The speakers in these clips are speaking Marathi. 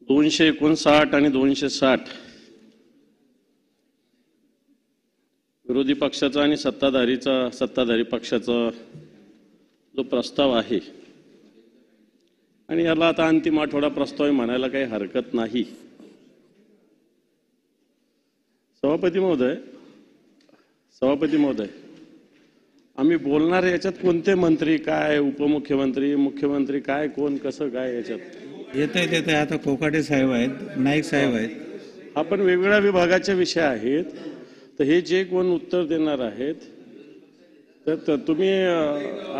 259 आणि 260 विरोधी पक्षाचा आणि सत्ताधारी पक्षाचा जो प्रस्ताव आहे आणि याला आता अंतिम आठवडा प्रस्ताव म्हणायला काही हरकत नाही। सभापती महोदय आम्ही बोलणार याच्यात कोणते मंत्री काय उपमुख्यमंत्री मुख्यमंत्री काय कोण कसं काय याच्यात येते आता कोकाटे साहेब आहेत, नाईक साहेब आहेत, आपण वेगवेगळ्या विभागाचे विषय आहेत। तर हे जे कोण उत्तर देणार आहेत तर तुम्ही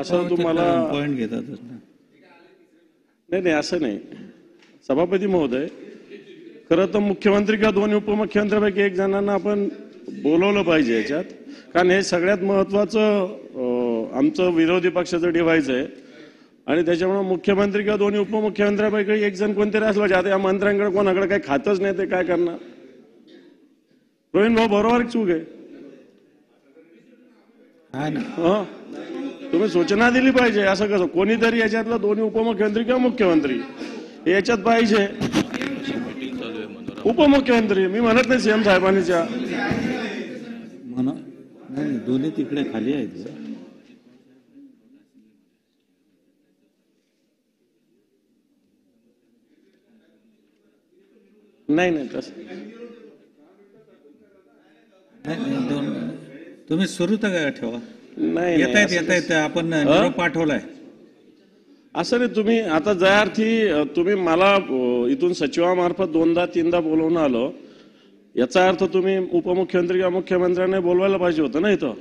असं तुम्हाला पॉइंट घेतात नाही असं नाही। सभापती महोदय खरं तर मुख्यमंत्री किंवा दोन्ही उपमुख्यमंत्र्यांपैकी एक जणांना आपण बोलवलं पाहिजे याच्यात, कारण हे सगळ्यात महत्वाचं आमचं विरोधी पक्षाचं डिव्हाइस आहे आणि त्याच्यामुळे मुख्यमंत्री किंवा दोन्ही उपमुख्यमंत्र्यांपैकी एक जण कोणतरी असलं पाहिजे। आता या मंत्र्यांकडे कोणाकडे काही खातच नाही ते काय करणार? रोहित भाऊ बरोबर चूक आहे तुम्ही सूचना दिली पाहिजे। असं कसं कोणीतरी याच्यातलं दोन्ही उपमुख्यमंत्री किंवा मुख्यमंत्री याच्यात पाहिजे। उपमुख्यमंत्री मी म्हणत नाही सीएम साहेबांच्या दोन्ही तिकडे खाली आहेत। नाही तसं तुम्ही सुरू तर ठेवा। नाही येत आपण निरोप पाठवलाय असं नाही। तुम्ही आता ज्या अर्थी तुम्ही मला इथून सचिवामार्फत 2दा-3दा बोलवून आलो याचा अर्थ तुम्ही उपमुख्यमंत्री किंवा मुख्यमंत्र्यांना बोलवायला पाहिजे होतं ना इथं।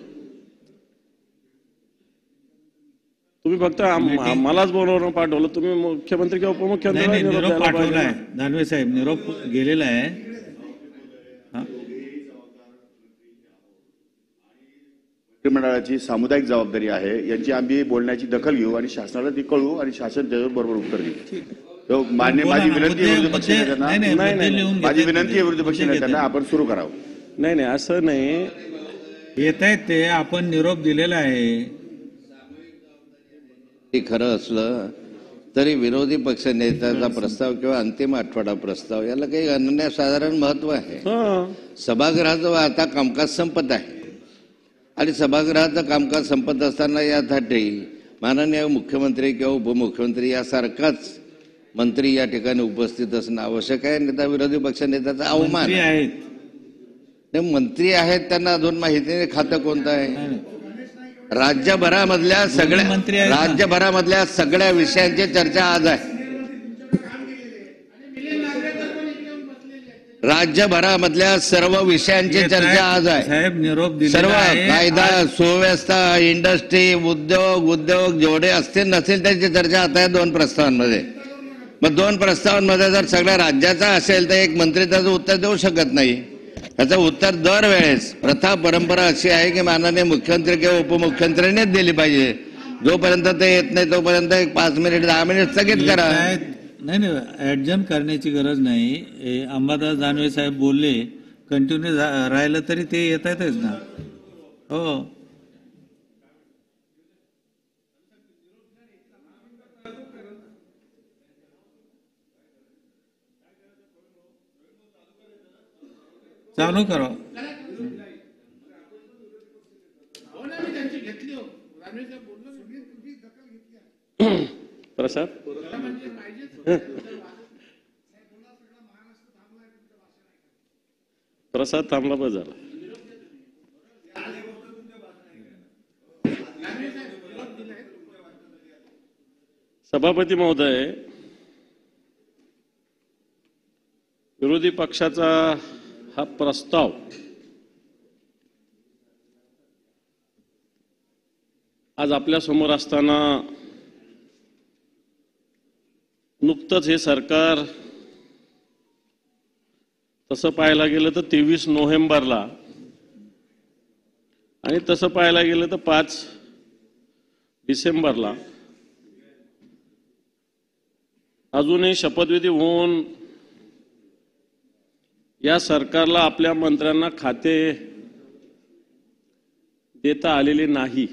तुम्ही फक्त मलाच बोलवून पाठवलं, तुम्ही मुख्यमंत्री किंवा उपमुख्यमंत्री निरोप पाठवलाय। दानवे साहेब निरोप गेलेला आहे। मंत्रिमंडळाची सामुदायिक जबाबदारी आहे, यांची आम्ही बोलण्याची दखल घेऊ आणि शासनाला ती कळवू आणि शासन त्याच्याबरोबर उत्तर देऊ। माझी विनंती आहे विरोधी पक्षनेत्यांना, माझी विनंती आहे विरोधी पक्षनेत्यांना आपण सुरू करावं। नाही असं नाही, येत आहेत ते आपण निरोप दिलेला आहे। खरं असलं तरी विरोधी पक्षनेत्याचा प्रस्ताव किंवा अंतिम आठवडा प्रस्ताव याला काही अनन्यसाधारण महत्व आहे। सभागृहाचं आता कामकाज संपत आहे आणि सभागृहाचं कामकाज संपत असताना यासाठी माननीय मुख्यमंत्री किंवा उपमुख्यमंत्री यासारखाच मंत्री या ठिकाणी उपस्थित असणं आवश्यक आहे। नेता विरोधी पक्षनेत्याचा अवमान आहे। मंत्री आहेत त्यांना अजून माहिती नाही खातं कोणतं आहे। राज्यभरामधल्या सगळ्या विषयांची चर्चा आज आहे। राज्यभरामधल्या सर्व विषयांची चर्चा आज आहे। साहेब निरोप सर्व कायदा सुव्यवस्था इंडस्ट्री उद्योग जेवढे असतील नसतील त्यांची चर्चा आता आहे 2 प्रस्तावांमध्ये। मग 2 प्रस्तावांमध्ये जर सगळ्या राज्याचा असेल तर एक मंत्री त्याचं उत्तर देऊ शकत नाही। त्याचं उत्तर दरवेळेस प्रथा परंपरा अशी आहे की माननीय मुख्यमंत्री किंवा उपमुख्यमंत्र्यांनीच दिली पाहिजे। जोपर्यंत ते येत नाही तोपर्यंत एक 5 मिनिट 10 मिनिट स्थगित करा। नाही ऍडजस्ट करण्याची गरज नाही। अंबादास दानवे साहेब बोलले कंटिन्यू राहिलं तरी ते येत आहेतच ना। हो चालू करा। प्रसाद थांबला बस झाला। सभापती महोदय विरोधी पक्षाचा हा प्रस्ताव आज आपल्या समोर असताना नुकतंच हे सरकार तसं पाहायला गेलं तर 23 नोव्हेंबरला आणि तसं पाहायला गेलं तर 5 डिसेंबरला अजूनही शपथविधी होऊन या सरकारला आपल्या मंत्र्यांना खाते देता आलेले नाही।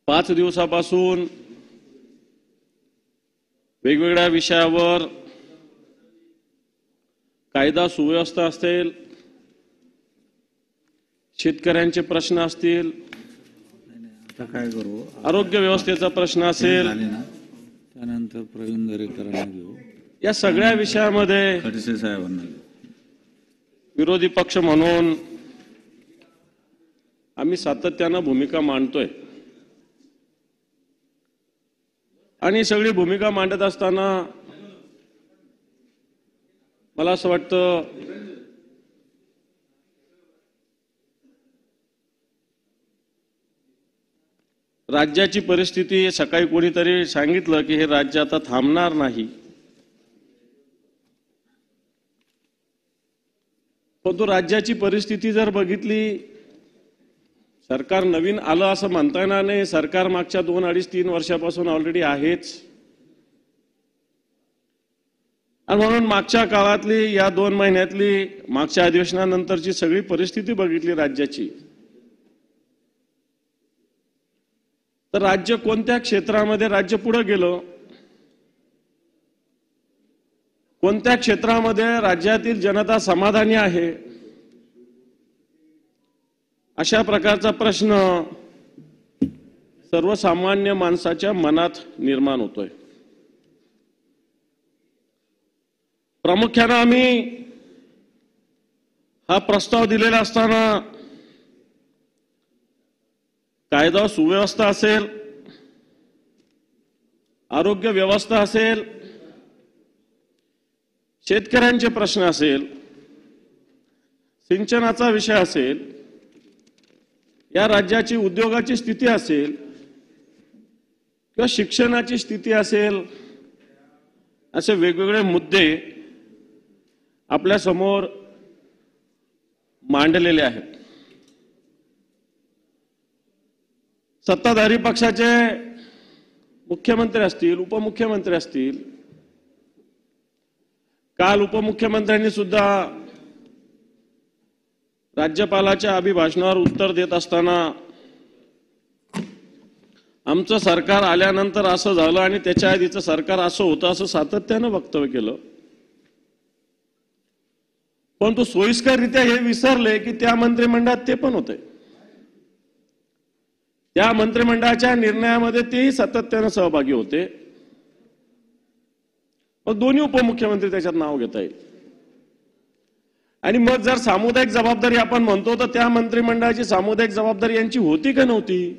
5 दिवसापासून वेगवेगळ्या विषयावर कायदा सुव्यवस्था असेल, शेतकऱ्यांचे प्रश्न असतील, आता काय करू, आरोग्य व्यवस्थेचा प्रश्न असेल, त्यानंतर प्रवीण दरेकरांना घेऊ, या सगळ्या विषयामध्ये खडसे साहेबांना घेऊ. विरोधी पक्ष म्हणून आम्ही सातत्यानं भूमिका मांडतोय आणि सगळी भूमिका मांडत असताना मला असं वाटतं राज्याची परिस्थिती, सकाळी कोणीतरी सांगितलं की हे राज्य आता थांबणार नाही, परंतु राज्याची परिस्थिती जर बघितली, सरकार नवीन आलं असं म्हणता येणार नाही. सरकार मागच्या 2, 2.5, 3 वर्षापासून ऑलरेडी आहेच. आणि म्हणून मागच्या काळातली, या 2 महिन्यातली, मागच्या अधिवेशनानंतरची सगळी परिस्थिती बघितली राज्याची, तर राज्य कोणत्या क्षेत्रामध्ये राज्य पुढे गेलं, कोणत्या क्षेत्रामध्ये राज्यातील जनता समाधानी आहे, अशा प्रकारचा प्रश्न सर्वसामान्य माणसाच्या मनात निर्माण होतोय. प्रामुख्याने आम्ही हा प्रस्ताव दिलेला असताना कायदा सुव्यवस्था असेल, आरोग्य व्यवस्था असेल, शेतकऱ्यांचे प्रश्न असेल, सिंचनाचा विषय असेल, या राज्याची उद्योगाची स्थिती असेल किंवा शिक्षणाची स्थिती असेल, असे वेगवेगळे मुद्दे आपल्या समोर मांडलेले आहेत. सत्ताधारी पक्षाचे मुख्यमंत्री असतील, उपमुख्यमंत्री असतील, काल उपमुख्यमंत्र्यांनी सुद्धा राज्यपालाच्या अभिभाषणावर उत्तर देत असताना आमचं सरकार आल्यानंतर असं झालं आणि त्याच्या आधीचं सरकार असं होतं असं सातत्यानं वक्तव्य केलं. परंतु सोयीस्कररित्या हे विसरले की त्या मंत्रिमंडळात ते पण होते, त्या मंत्रिमंडळाच्या निर्णयामध्ये तेही सातत्यानं सहभागी होते. मग दोन्ही उपमुख्यमंत्री त्याच्यात नाव घेता येईल. आणि मग जर सामुदायिक जबाबदारी आपण म्हणतो तर त्या मंत्रिमंडळाची सामुदायिक जबाबदारी यांची होती का नव्हती?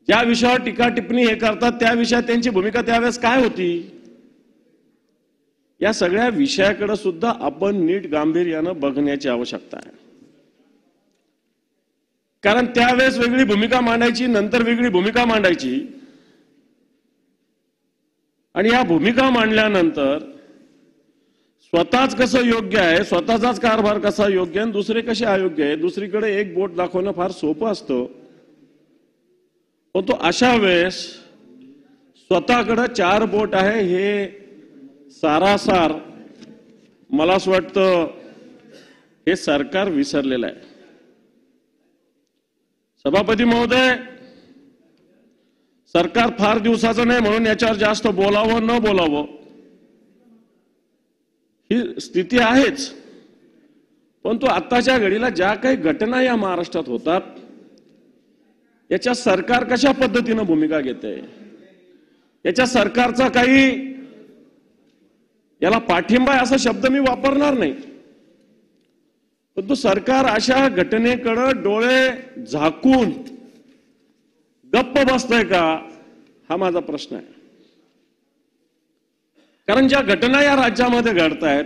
ज्या विषयावर टीका टिप्पणी हे करतात त्या विषयात त्यांची भूमिका त्यावेळेस काय होती? या सगळ्या विषयाकडे सुद्धा आपण नीट गांभीर्यानं बघण्याची आवश्यकता आहे. कारण त्यावेळेस वेगळी भूमिका मांडायची, नंतर वेगळी भूमिका मांडायची, आणि या भूमिका मांडल्यानंतर स्वतःच कसं योग्य आहे, स्वतःचाच कारभार कसा योग्य आहे, दुसरे कसे अयोग्य आहे, दुसरीकडे एक बोट दाखवणं फार सोपं असतं. पण तो अशा वेळेस स्वतःकडे 4 बोट आहे हे सारासार मला असं वाटतं हे सरकार विसरलेलं आहे. सभापती महोदय, सरकार फार दिवसाचं नाही म्हणून याच्यावर जास्त बोलावं न बोलावं ही स्थिती आहेच. परंतु आताच्या घडीला ज्या काही घटना या महाराष्ट्रात होतात याच्या सरकार कशा पद्धतीनं भूमिका घेते, याच्या सरकारचा काही याला पाठिंबा असा शब्द मी वापरणार नाही, परंतु सरकार अशा घटनेकडे डोळे झाकून गप्प बसतंय का हा माझा प्रश्न आहे. कारण ज्या घटना या राज्यामध्ये घडत आहेत,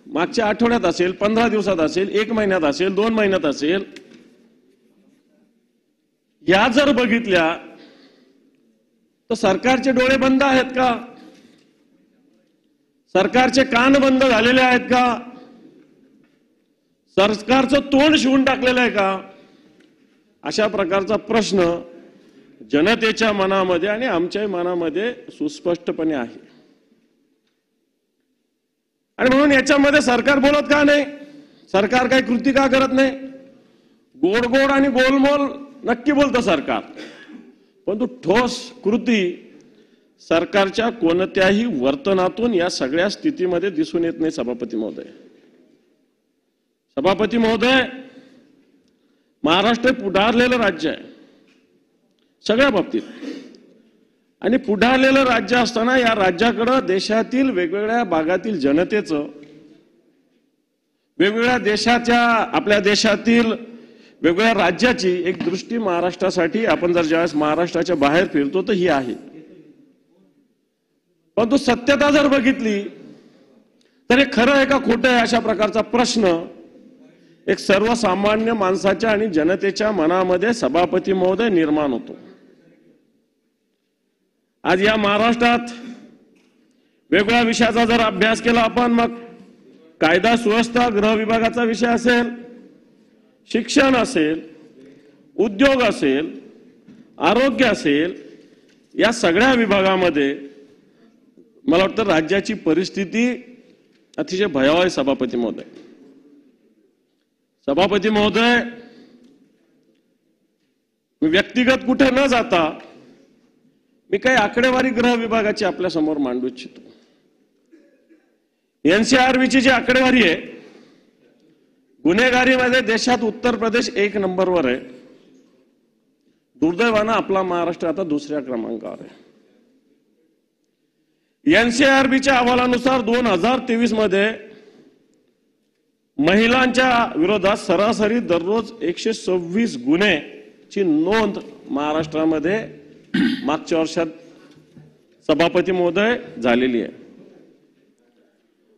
मागच्या आठवड्यात असेल, 15 दिवसात असेल, 1 महिन्यात असेल, 2 महिन्यात असेल, या जर बघितल्या तर सरकारचे डोळे बंद आहेत का? सरकारचे कान बंद झालेले आहेत का? सरकारचं तोंड शिवून टाकलेलं आहे का? अशा प्रकारचा प्रश्न जनतेच्या मनामध्ये आणि आमच्याही मनामध्ये सुस्पष्टपणे आहे. आणि म्हणून याच्यामध्ये सरकार बोलत का नाही, सरकार काही कृती का करत नाही? गोड गोड आणि गोलमोल नक्की बोलतं सरकार, परंतु ठोस कृती सरकारच्या कोणत्याही वर्तनातून या सगळ्या स्थितीमध्ये दिसून येत नाही सभापती महोदय. सभापती महोदय, महाराष्ट्र पुढारलेलं राज्य आहे सगळ्या बाबतीत, आणि पुढारलेलं राज्य असताना या राज्याकडे देशातील वेगवेगळ्या भागातील जनतेचं, वेगवेगळ्या देशाच्या, आपल्या देशातील वेगवेगळ्या राज्याची एक दृष्टी महाराष्ट्रासाठी, आपण जर ज्यावेळेस महाराष्ट्राच्या बाहेर फिरतो तर ही आहे. परंतु सत्यता जर बघितली तर हे खरं आहे का खोटं आहे अशा प्रकारचा प्रश्न एक सर्वसामान्य माणसाच्या आणि जनतेच्या मनामध्ये सभापती महोदय निर्माण होतो. आज या महाराष्ट्रात वेगवेगळ्या विषयाचा जर अभ्यास केला आपण, मग कायदा सुव्यवस्था गृह विभागाचा विषय असेल, शिक्षण असेल, उद्योग असेल, आरोग्य असेल, या सगळ्या विभागामध्ये मला वाटतं राज्याची परिस्थिती अतिशय भयावह आहे सभापती महोदय. सभापती महोदय, मी व्यक्तिगत कुठे न जाता मी काही आकडेवारी गृह विभागाची आपल्या समोर मांडू इच्छितो. एनसीआरबीची जी आकडेवारी आहे, गुन्हेगारीमध्ये देशात उत्तर प्रदेश 1 नंबरवर आहे. दुर्दैवानं आपला महाराष्ट्र आता 2ऱ्या क्रमांकावर आहे. एनसीआरबीच्या अहवालानुसार 2023 मध्ये महिलांच्या विरोधात सरासरी दररोज 126 गुन्हेची नोंद महाराष्ट्रामध्ये मागच्या वर्षात सभापती महोदय झालेली आहे.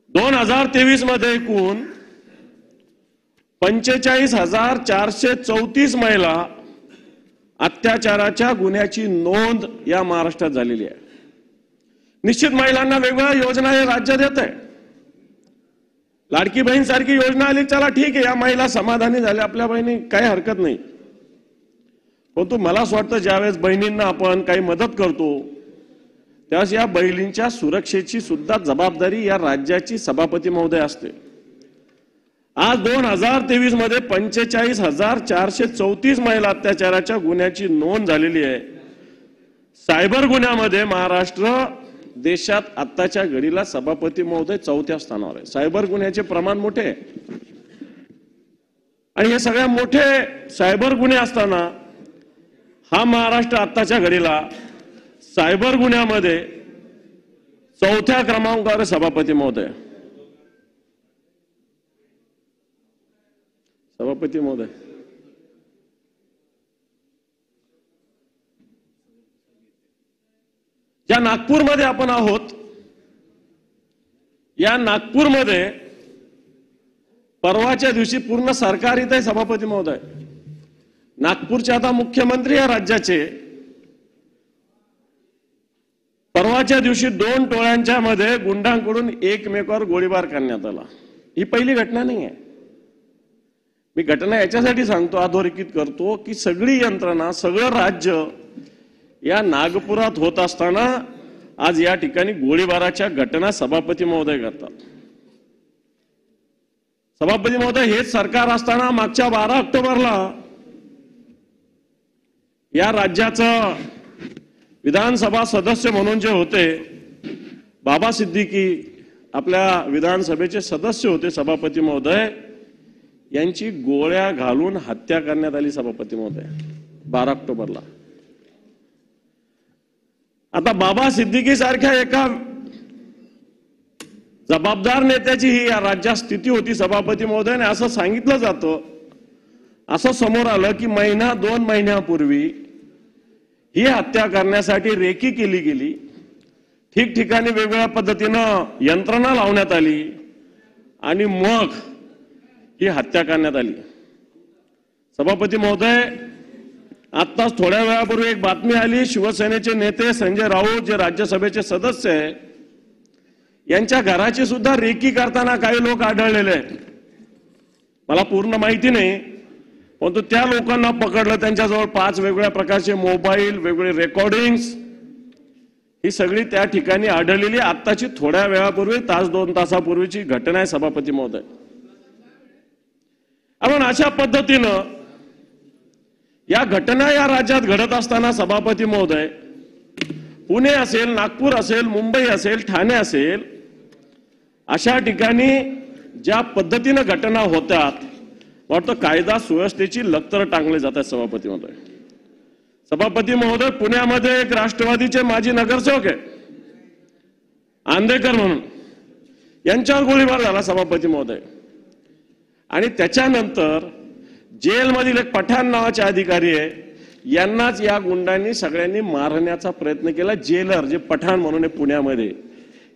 2023 मध्ये एकूण 45,434 महिला अत्याचाराच्या गुन्ह्याची नोंद या महाराष्ट्रात झालेली आहे. निश्चित महिलांना वेगवेगळ्या योजना हे राज्य देत आहे. लाडकी बहीण सारखी योजना आली, चला ठीक आहे, या महिला समाधानी झाल्या, आपल्या बहिणी, काही हरकत नाही. परंतु मला असं वाटतं ज्यावेळेस बहिणींना आपण काही मदत करतो त्यावेळेस या बहिणींच्या सुरक्षेची सुद्धा जबाबदारी या राज्याची सभापती महोदय असते. आज 2023 मध्ये 45,434 महिला अत्याचाराच्या गुन्ह्याची नोंद झालेली आहे. सायबर गुन्ह्यामध्ये महाराष्ट्र देशात आत्ताच्या घडीला सभापती महोदय 4थ्या स्थानावर आहे. सायबर गुन्ह्याचे प्रमाण मोठे आहे, आणि हे सगळ्या मोठे सायबर गुन्हे असताना हा महाराष्ट्र आत्ताच्या घडीला सायबर गुन्ह्यामध्ये 4थ्या क्रमांकावर आहे सभापती महोदय. सभापती महोदय, ज्या नागपूरमध्ये आपण आहोत, या नागपूरमध्ये परवाच्या दिवशी पूर्ण सरकार इथे सभापती महोदय, नागपूरचे आता मुख्यमंत्री या राज्याचे, परवाच्या दिवशी 2 टोळ्यांच्या मध्ये गुंडांकडून एकमेकावर गोळीबार करण्यात आला. ही पहिली घटना नाही आहे. मी घटना याच्यासाठी सांगतो, अधोरेखित करतो की सगळी यंत्रणा, सगळं राज्य या नागपुरात होत असताना आज या ठिकाणी गोळीबाराच्या घटना सभापती महोदय करतात. सभापती महोदय, हेच सरकार असताना मागच्या 12 ऑक्टोबरला या राज्याचं विधानसभा सदस्य म्हणून जे होते बाबा सिद्दीकी, आपल्या विधानसभेचे सदस्य होते सभापती महोदय, यांची गोळ्या घालून हत्या करण्यात आली सभापती महोदय 12 ऑक्टोबरला. आता बाबा सिद्दीकी सारख्या एका जबाबदार नेत्याची ही या राज्यात स्थिती होती सभापती महोदयाने असं सांगितलं जातं. असं समोर आलं की 1-2 महिन्यापूर्वी ही हत्या करण्यासाठी रेकी केली गेली. ठिकठिकाणी वेगवेगळ्या पद्धतीनं यंत्रणा लावण्यात आली आणि मग ही हत्या करण्यात आली. सभापती महोदय, आत्ताच थोड्या वेळापूर्वी एक बातमी आली, शिवसेनेचे नेते संजय राऊत जे राज्यसभेचे सदस्य आहे, यांच्या घराची सुद्धा रेकी करताना काही लोक आढळलेले आहेत. मला पूर्ण माहिती नाही, परंतु त्या लोकांना पकडलं, त्यांच्याजवळ 5 वेगवेगळ्या प्रकारचे मोबाईल, वेगवेगळे रेकॉर्डिंग्स, ही सगळी त्या ठिकाणी आढळलेली. आत्ताची थोड्या वेळापूर्वी 1-2 तासापूर्वीची घटना आहे सभापती महोदय. आपण अशा पद्धतीनं या घटना या राज्यात घडत असताना सभापती महोदय पुणे असेल, नागपूर असेल, मुंबई असेल, ठाणे असेल, अशा ठिकाणी ज्या पद्धतीनं घटना होतात वाटतं कायदा सुव्यवस्थेची लक्तर टांगले जातात. सभापती महोदय, पुण्यामध्ये एक राष्ट्रवादीचे माजी नगरसेवक आहे आंदेकर म्हणून, यांच्यावर गोळीबार झाला सभापती महोदय. आणि त्याच्यानंतर जेलमधील एक पठाण नावाचे अधिकारी आहे, यांनाच या गुंडांनी सगळ्यांनी मारण्याचा प्रयत्न केला. जेलर जे पठाण म्हणून आहे पुण्यामध्ये,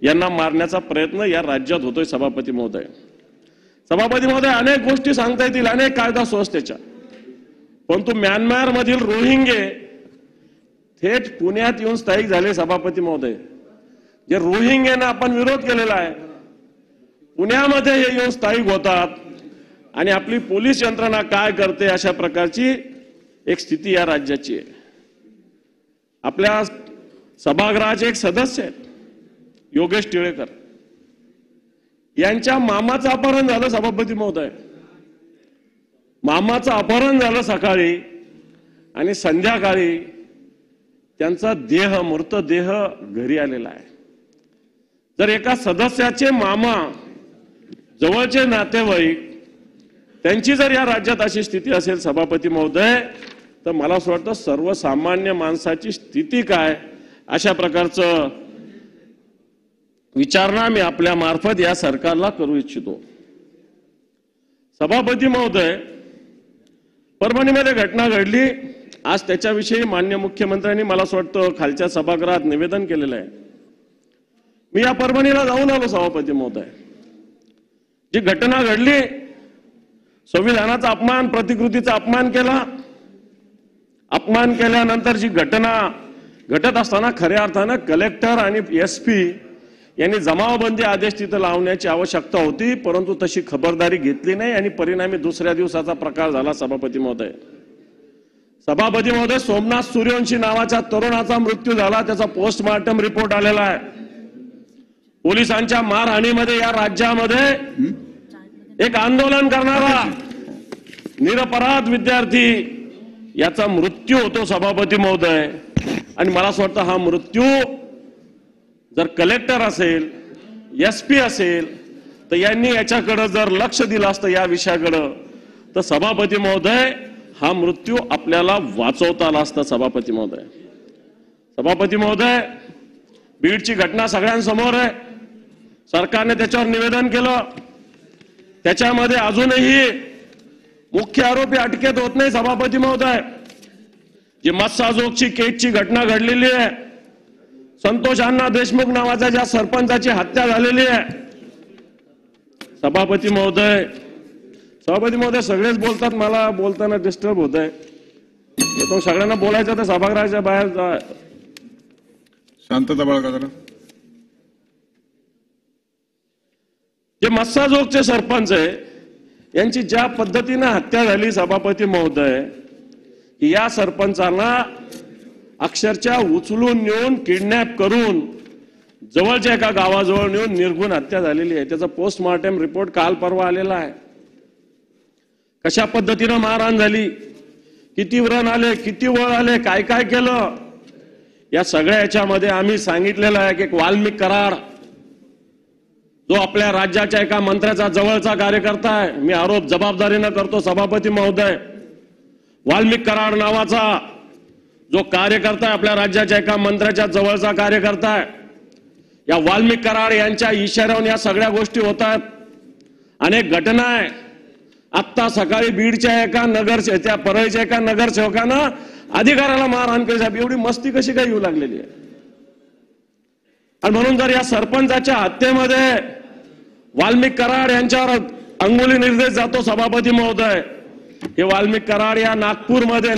यांना मारण्याचा प्रयत्न या राज्यात होतोय सभापती महोदय. सभापती महोदय, अनेक गोष्टी सांगता येतील, अनेक कायदा सुव्यवस्थेच्या, परंतु म्यानमार मधील रोहिंगे थेट पुण्यात येऊन स्थायिक झाले. सभापती महोदय, जे रोहिंग्यांना आपण विरोध केलेला आहे, पुण्यामध्ये हे येऊन स्थायिक होतात आणि आपली पोलीस यंत्रणा काय करते, अशा प्रकारची एक स्थिती या राज्याची आहे. आपल्या सभागृहाचे एक सदस्य आहेत योगेश टिळेकर, यांच्या मामाचं अपहरण झालं सभापती महोदय. मामाचं अपहरण झालं सकाळी आणि संध्याकाळी त्यांचा देह, मृतदेह घरी आलेला आहे. जर एका सदस्याचे मामा, जवळचे नातेवाईक, त्यांची जर या राज्यात अशी स्थिती असेल सभापती महोदय, तर मला असं वाटतं सर्वसामान्य माणसाची स्थिती काय, अशा प्रकारचं विचारणा मी आपल्या मार्फत या सरकारला करू इच्छितो. सभापती महोदय, परभणीमध्ये घटना घडली, आज त्याच्याविषयी माननीय मुख्यमंत्र्यांनी मला असं वाटतं खालच्या सभागृहात निवेदन केलेलं आहे. मी या परभणीला जाऊन आलो सभापती महोदय. जी घटना घडली, संविधानाचा अपमान, प्रतिकृतीचा अपमान केला. अपमान केल्यानंतर जी घटना घटत असताना खऱ्या अर्थानं कलेक्टर आणि SP यांनी जमावबंदी आदेश तिथं लावण्याची आवश्यकता होती, परंतु तशी खबरदारी घेतली नाही आणि परिणामी दुसऱ्या दिवसाचा प्रकार झाला. सभापती महोदय, सोमनाथ सूर्यवंशी नावाच्या तरुणाचा मृत्यू झाला. त्याचा पोस्टमार्टम रिपोर्ट आलेला आहे. पोलिसांच्या मारहाणीमध्ये या राज्यामध्ये एक आंदोलन करणारा निरपराध विद्यार्थी याचा मृत्यू होतो सभापती महोदय. आणि मला असं वाटतं हा मृत्यू जर कलेक्टर असेल, SP असेल, तर यांनी याच्याकडे जर लक्ष दिलं असतं या विषयाकडे, तर सभापती महोदय हा मृत्यू आपल्याला वाचवता आला असता. सभापती महोदय, बीडची घटना सगळ्यांसमोर आहे. सरकारने त्याच्यावर निवेदन केलं. त्याच्यामध्ये अजूनही मुख्य आरोपी अटकेत होत नाही. सभापती महोदय, जी मस्साजोगची केजची घटना घडलेली आहे, संतोष अण्णा देशमुख नावाच्या ज्या सरपंचाची हत्या झालेली आहे. सभापती महोदय, सगळेच बोलतात, मला बोलताना डिस्टर्ब होत आहे. तो सगळ्यांना बोलायचं तर सभागृहाच्या बाहेर जा. शांतता बाळगा जरा. जे मस्साजोगचे सरपंच आहे, यांची ज्या पद्धतीने हत्या झाली सभापती महोदय, की या सरपंचांना अक्षरशः उचलून नेऊन किडनॅप करून जवळच्या एका गावाजवळ नेऊन निर्घुण हत्या झालेली आहे. त्याचा पोस्टमार्टम रिपोर्ट काल परवा आलेला आहे. कशा पद्धतीनं मारहाण झाली, किती व्रण आले, किती वळ आले, काय काय केलं, या सगळ्या याच्यामध्ये आम्ही सांगितलेलं आहे की एक वाल्मिक कराड, जो आपल्या राज्याच्या एका मंत्र्याचा जवळचा कार्यकर्ता आहे, मी आरोप जबाबदारीनं करतो सभापती महोदय, वाल्मिक कराड नावाचा जो कार्यकर्ता आहे, आपल्या राज्याच्या एका मंत्र्याच्या जवळचा कार्यकर्ता आहे, या वाल्मिक कराड यांच्या इशाऱ्यावरून या सगळ्या गोष्टी होत आहेत. अनेक घटना आहे. आत्ता सकाळी बीडच्या एका त्या परळीच्या एका नगरसेवकानं अधिकाऱ्याला मारहाण केली. साहेब, एवढी मस्ती कशी काय येऊ लागलेली आहे? आणि म्हणून जर या सरपंचाच्या हत्येमध्ये वाल्मिक कराड यांच्यावर अंगुली निर्देश जातो सभापती महोदय, हे वाल्मिक कराड या नागपूरमध्ये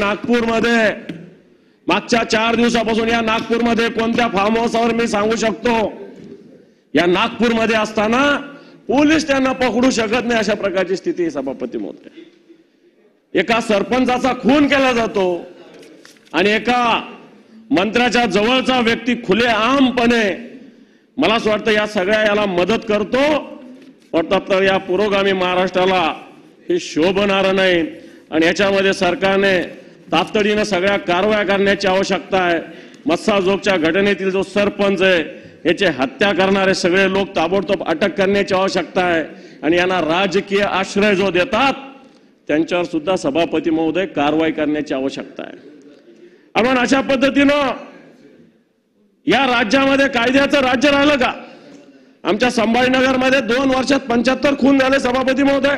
मागच्या 4 दिवसापासून या नागपूरमध्ये कोणत्या फार्म हाऊसवर मी सांगू शकतो, या नागपूरमध्ये असताना पोलीस त्यांना पकडू शकत नाही, अशा प्रकारची स्थिती आहे सभापती महोदय. एका सरपंचाचा खून केला जातो आणि एका मंत्र्याच्या जवळचा व्यक्ती खुलेआमपणे, मला असं वाटतं या सगळ्या याला मदत करतो. वाटतं या पुरोगामी महाराष्ट्राला हे शोभणारं नाही आणि याच्यामध्ये सरकारने तातडीनं सगळ्या कारवाया करण्याची आवश्यकता आहे. मस्साजोगच्या घटनेतील जो सरपंच आहे याचे हत्या करणारे सगळे लोक ताबडतोब अटक करण्याची आवश्यकता आहे आणि यांना राजकीय आश्रय जो देतात त्यांच्यावर सुद्धा सभापती महोदय कारवाई करण्याची आवश्यकता आहे. आपण अशा पद्धतीनं या राज्यामध्ये कायद्याचं राज्य राहिलं का? आमच्या संभाजीनगरमध्ये 2 वर्षात 75 खून झाले सभापती महोदय.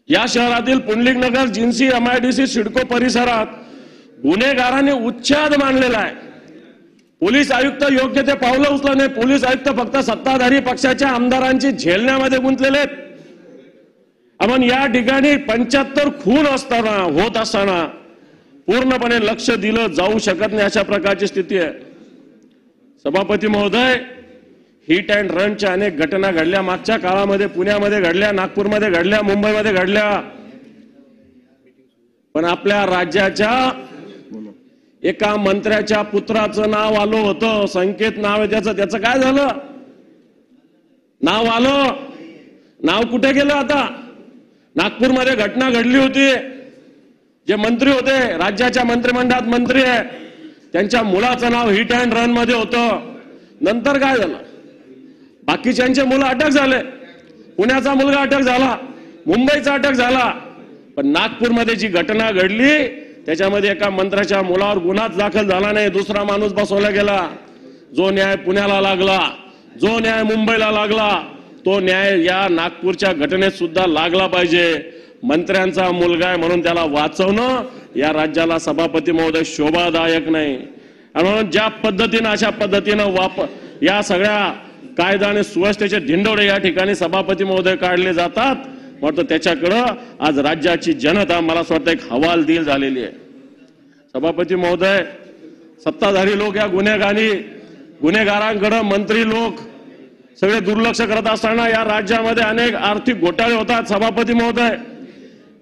या शहरातील पुंडलिकनगर, जिन्सी, MIDC, सिडको परिसरात गुन्हेगारांनी उच्छेद मानलेला आहे. पोलीस आयुक्त योग्य ते पावलं उचलत नाही. पोलीस आयुक्त फक्त सत्ताधारी पक्षाच्या आमदारांची झेलण्यामध्ये गुंतलेले आहेत. आपण या ठिकाणी 75 खून होत असताना पूर्णपणे लक्ष दिलं जाऊ शकत नाही अशा प्रकारची स्थिती आहे. सभापती महोदय, हिट अँड रनच्या अनेक घटना घडल्या मागच्या काळामध्ये. पुण्यामध्ये घडल्या, नागपूरमध्ये घडल्या, मुंबईमध्ये घडल्या. पण आपल्या राज्याच्या एका मंत्र्याच्या पुत्राचं नाव आलं होतं. संकेत नाव आहे त्याचं काय झालं? नाव आलं, नाव कुठे गेलं आता? नागपूरमध्ये घटना घडली होती. जे मंत्री होते, राज्याच्या मंत्रिमंडळात मंत्री आहे, त्यांच्या मुलाचं नाव हिट अँड रन मध्ये होतं. नंतर काय झालं? बाकीच्यांचे मुलं अटक झाले. पुण्याचा मुलगा अटक झाला, मुंबईचा अटक झाला. पण नागपूरमध्ये जी घटना घडली त्याच्यामध्ये एका मंत्र्याच्या मुलावर गुन्हाच दाखल झाला नाही. दुसरा माणूस बसवला गेला. जो न्याय पुण्याला लागला, जो न्याय मुंबईला लागला, तो न्याय या नागपूरच्या घटनेत सुद्धा लागला पाहिजे. मंत्र्यांचा मुलगा आहे म्हणून त्याला वाचवणं या राज्याला सभापती महोदय शोभादायक नाही. म्हणून ज्या पद्धतीनं अशा पद्धतीनं या सगळ्या कायदा आणि सुव्यवस्थेचे ढिंडोरे या ठिकाणी सभापती महोदय काढले जातात, वाटतं त्याच्याकडं आज राज्याची जनता मला असं वाटतं एक हवालदिल झालेली आहे. सभापती महोदय, सत्ताधारी लोक या गुन्हेगारांकडे मंत्री लोक सगळे दुर्लक्ष करत असताना या राज्यामध्ये अनेक आर्थिक घोटाळे होतात. सभापती महोदय,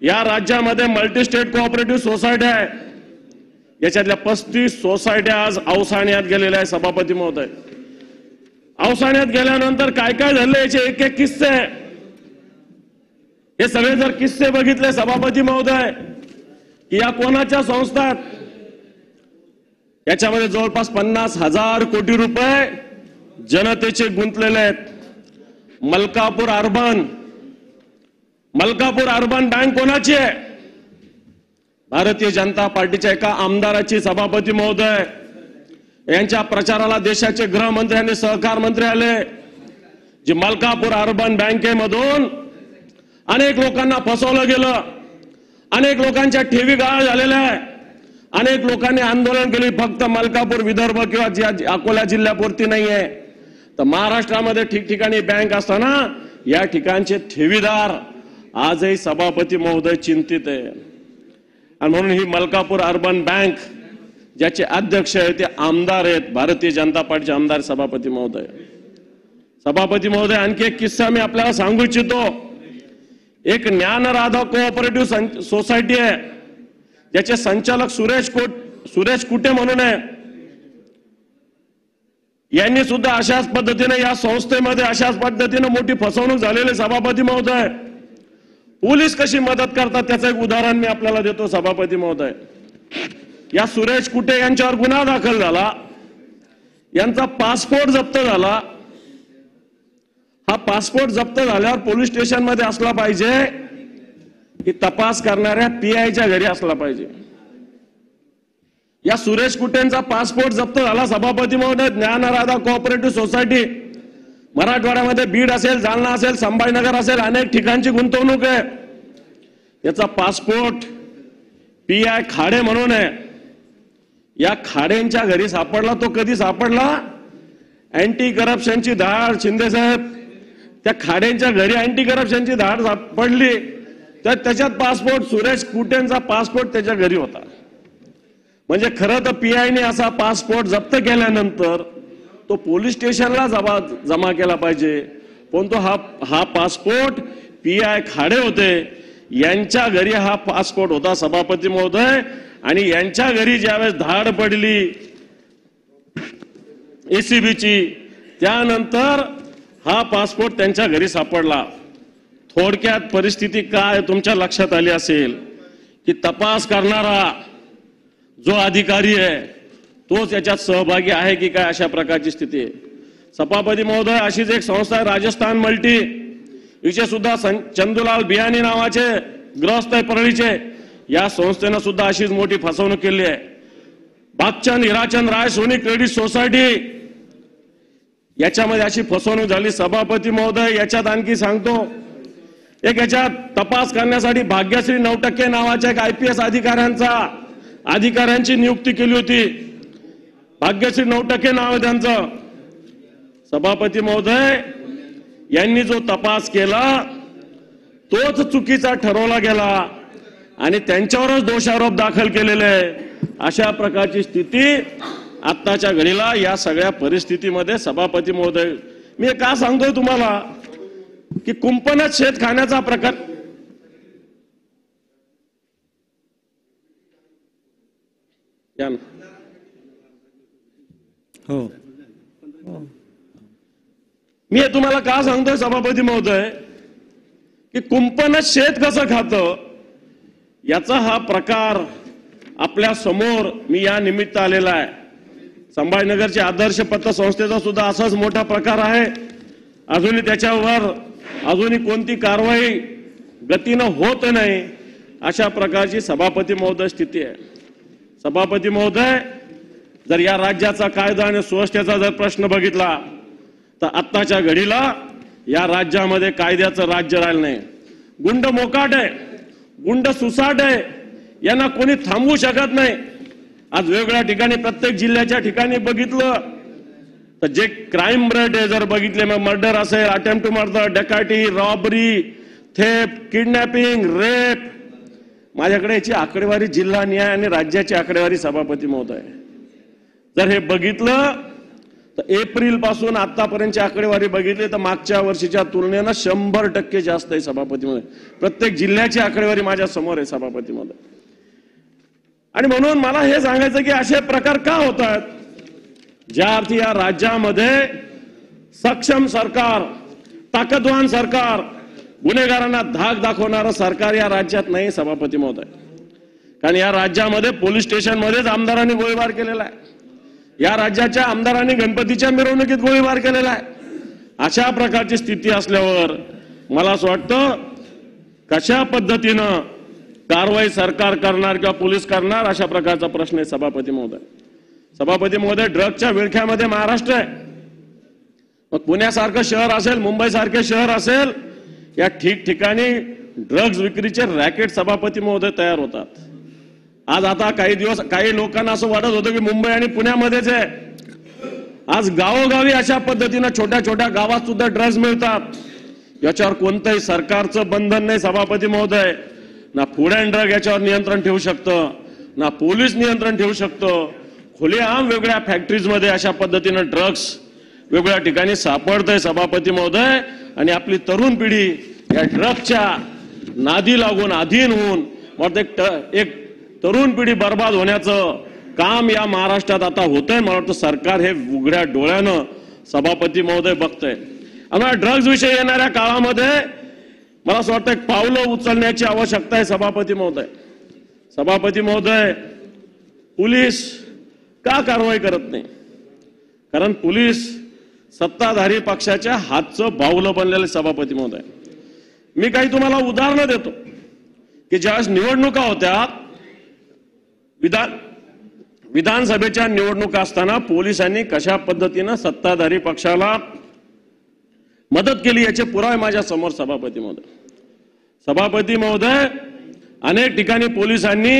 या राज्यामध्ये मल्टी स्टेट कोऑपरेटिव्ह सोसायटी आहे. याच्यातल्या 35 सोसायट्या आज अवसाण्यात गेलेल्या आहे. सभापती महोदय, अवसाण्यात गेल्यानंतर काय काय झालं याचे एक एक किस्से, हे सगळे जर किस्से बघितले सभापती महोदय की या कोणाच्या संस्थात, याच्यामध्ये जवळपास 50,000 कोटी रुपये जनतेचे गुंतलेले आहेत. मलकापूर अर्बन बँक कोणाची आहे? भारतीय जनता पार्टीच्या एका आमदाराची. सभापती महोदय, यांच्या प्रचाराला देशाचे गृहमंत्री आणि सहकार मंत्री आले. जे मलकापूर अर्बन बँकेमधून अनेक लोकांना फसवलं गेलं, अनेक लोकांच्या ठेवी गहाळ झालेल्या आहे, अनेक लोकांनी आंदोलन केली. फक्त मलकापूर विदर्भ किंवा अकोला जिल्ह्यापुरती नाहीये, तर महाराष्ट्रामध्ये ठिकठिकाणी बँक असताना या ठिकाणचे ठेवीदार आजही सभापती महोदय चिंतित आहे. आणि म्हणून ही मलकापूर अर्बन बँक ज्याचे अध्यक्ष आहेत ते आमदार आहेत, भारतीय जनता पार्टीचे आमदार. सभापती महोदय, आणखी एक किस्सा मी आपल्याला सांगू इच्छितो. एक ज्ञानराधा कोऑपरेटिव्ह सोसायटी आहे, ज्याचे संचालक सुरेश कुटे म्हणून आहे. यांनी सुद्धा अशाच पद्धतीने या संस्थेमध्ये अशाच पद्धतीने मोठी फसवणूक झालेली. सभापती महोदय, पोलीस कशी मदत करतात त्याचं एक उदाहरण मी आपल्याला देतो. सभापती महोदय, या सुरेश कुटे यांच्यावर गुन्हा दाखल झाला, यांचा पासपोर्ट जप्त झाला. हा पासपोर्ट जप्त झाल्यावर पोलीस स्टेशन मध्ये असला पाहिजे की तपास करणाऱ्या PIच्या घरी असला पाहिजे. या सुरेश कुटेंचा पासपोर्ट जप्त झाला. सभापती महोदय, ज्ञानराधा कोऑपरेटिव्ह सोसायटी मराठवाड्यामध्ये बीड असेल, जालना असेल, संभाजीनगर असेल, अनेक ठिकाणची गुंतवणूक आहे. याचा पासपोर्ट PI खाडे म्हणून आहे. या खाडेंच्या घरी सापडला. तो कधी सापडला? अँटी करप्शनची धाड शिंदे साहेब, त्या खाडेंच्या घरी अँटी करप्शनची धाड सापडली, तर त्याच्यात पासपोर्ट, सुरेश कुटेंचा पासपोर्ट त्याच्या घरी होता. म्हणजे खरं तर PIने असा पासपोर्ट जप्त केल्यानंतर तो पोलीस स्टेशनला जमा केला पाहिजे, पण तो हा पासपोर्ट PI खाडे होते, यांच्या घरी हा पासपोर्ट होता. सभापती महोदय, आणि यांच्या घरी ज्यावेळेस धाड पडली ACBची, त्यानंतर हा पासपोर्ट त्यांच्या घरी सापडला. थोडक्यात परिस्थिती काय तुमच्या लक्षात आली असेल की तपास करणारा जो अधिकारी आहे तोच याच्यात सहभागी आहे की काय, अशा प्रकारची स्थिती आहे. सभापती महोदय, अशीच एक संस्था आहे राजस्थान मल्टी, हिचे सुद्धा चंदूलाल बियानी नावाचे ग्रस्त आहे परळीचे. या संस्थेनं सुद्धा अशीच मोठी फसवणूक केली आहे. बागचंद हिराचंद राय सोनी क्रेडिट सोसायटी, याच्यामध्ये अशी फसवणूक झाली. सभापती महोदय, याच्यात आणखी सांगतो, एक याच्यात तपास करण्यासाठी भाग्यश्री 9% नावाच्या एक IPS अधिकाऱ्यांची नियुक्ती केली होती. भाग्यश्री 9% नाव आहे त्यांचं. सभापती महोदय, यांनी जो तपास केला तोच चुकीचा ठरवला गेला आणि त्यांच्यावरच दोषारोप दाखल केलेले आहे. अशा प्रकारची स्थिती आत्ताच्या घडीला या सगळ्या परिस्थितीमध्ये सभापती महोदय, मी का सांगतोय तुम्हाला की कुंपणात शेत खाण्याचा प्रकार, हो, मी हे तुम्हाला का सांगतोय सभापती महोदय की कुंपणात शेत कसं खातं याचा हा प्रकार आपल्या समोर मी या निमित्त आलेला आहे. संभाजीनगरच्या आदर्श पतसंस्थेचा सुद्धा असाच मोठा प्रकार आहे. अजूनही त्याच्यावर कोणती कारवाई गतीनं होत नाही, अशा प्रकारची सभापती महोदय स्थिती आहे. सभापती महोदय, जर या राज्याचा कायदा आणि सुव्यवस्थेचा जर प्रश्न बघितला तर आत्ताच्या घडीला या राज्यामध्ये कायद्याचं राज्य राहिलं नाही. गुंड मोकाट आहे, गुंड सुसाट आहे, यांना कोणी थांबवू शकत नाही. आज वेगवेगळ्या ठिकाणी प्रत्येक जिल्ह्याच्या ठिकाणी बघितलं तर जे क्राईम रेट आहे जर बघितले, मग मर्डर असेल, attempt to murder, dacoity, robbery, theft, kidnapping, rape, माझ्याकडे याची आकडेवारी जिल्हा न्याय आणि राज्याची आकडेवारी सभापती महोदय. जर हे बघितलं तर एप्रिल पासून आतापर्यंतची आकडेवारी बघितली तर मागच्या वर्षीच्या तुलनेनं 100% जास्त आहे सभापती महोदय. प्रत्येक जिल्ह्याची आकडेवारी माझ्या समोर आहे सभापती महोदय. आणि म्हणून मला हे सांगायचं की असे प्रकार का होतात, ज्या अर्थी या राज्यामध्ये सक्षम सरकार, ताकदवान सरकार, गुन्हेगारांना धाक दाखवणारं सरकार या राज्यात नाही सभापती महोदय. कारण या राज्यामध्ये पोलीस स्टेशनमध्येच आमदारांनी गोळीबार केलेला आहे. या राज्याच्या आमदारांनी गणपतीच्या मिरवणुकीत गोळीबार केलेला आहे. अशा प्रकारची स्थिती असल्यावर मला असं वाटतं कशा पद्धतीनं कारवाई सरकार करणार किंवा पोलीस करणार, अशा प्रकारचा प्रश्न आहे सभापती महोदय. सभापती महोदय, ड्रग्जच्या विळख्यामध्ये महाराष्ट्र आहे. मग पुण्यासारखं शहर असेल, मुंबईसारखे शहर असेल, या ठिकठिकाणी ड्रग्ज विक्रीचे रॅकेट सभापती महोदय तयार होतात. आज आता काही लोकांना असं वाटत होतं की मुंबई आणि पुण्यामध्येच आहे. आज गावोगावी अशा पद्धतीनं छोट्या छोट्या गावात सुद्धा ड्रग्ज मिळतात. याच्यावर कोणतंही सरकारचं बंधन नाही सभापती महोदय. ना फूड अँड ड्रग याच्यावर नियंत्रण ठेवू शकतं, ना पोलीस नियंत्रण ठेवू शकतं. खुलेआम वेगळ्या फॅक्टरीजमध्ये अशा पद्धतीनं ड्रग्ज वेगवेगळ्या ठिकाणी सापडतंय सभापती महोदय. आणि आपली तरुण पिढी या ड्रग्जच्या नादी लागून अधीन होऊन एक तरुण पिढी बर्बाद होण्याचं काम या महाराष्ट्रात आता होतंय. मला वाटतं सरकार हे उघड्या डोळ्यानं सभापती महोदय बघतंय. आम्हाला ड्रग्ज विषयी येणाऱ्या काळामध्ये मला असं वाटतं एक पावलं उचलण्याची आवश्यकता आहे सभापती महोदय. सभापती महोदय, पोलीस का कारवाई करत नाही? कारण पोलीस सत्ताधारी पक्षाच्या हातचं बाहुलं बनलेलं सभापती महोदय. मी काही तुम्हाला उदाहरणं देतो की ज्यावेळेस निवडणुका होत्या, विधानसभेच्या निवडणुका असताना पोलिसांनी कशा पद्धतीनं सत्ताधारी पक्षाला मदत केली याचे पुरावे माझ्या समोर सभापती महोदय. सभापती महोदय, अनेक ठिकाणी पोलिसांनी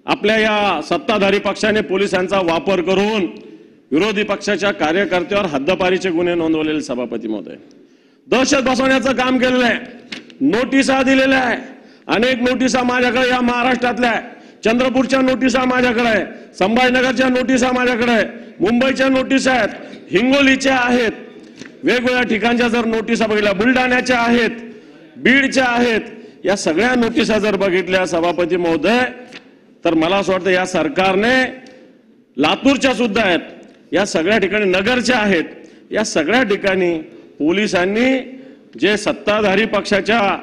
आपल्या या सत्ताधारी पक्षाने पोलिसांचा वापर करून विरोधी पक्षाच्या कार्यकर्त्यावर हद्दपारीचे गुन्हे नोंदवलेले सभापती महोदय. दहशत बसवण्याचं काम केलेलं आहे, नोटिसा दिलेल्या आहे. अनेक नोटिसा माझ्याकडे या महाराष्ट्रातल्या आहे. चंद्रपूरच्या नोटिसा माझ्याकडे आहे, संभाजीनगरच्या नोटिसा माझ्याकडे आहे, मुंबईच्या नोटिसा आहेत, हिंगोलीच्या आहेत, वेगवेगळ्या ठिकाणच्या जर नोटिसा बघितल्या, बुलढाण्याच्या आहेत, बीडच्या आहेत. या सगळ्या नोटिसा जर बघितल्या सभापती महोदय तर मला असं वाटतं या सरकारने, लातूरच्या सुद्धा आहेत, या सगळ्या ठिकाणी, नगरच्या आहेत, या सगळ्या ठिकाणी पोलिसांनी जे सत्ताधारी पक्षाच्या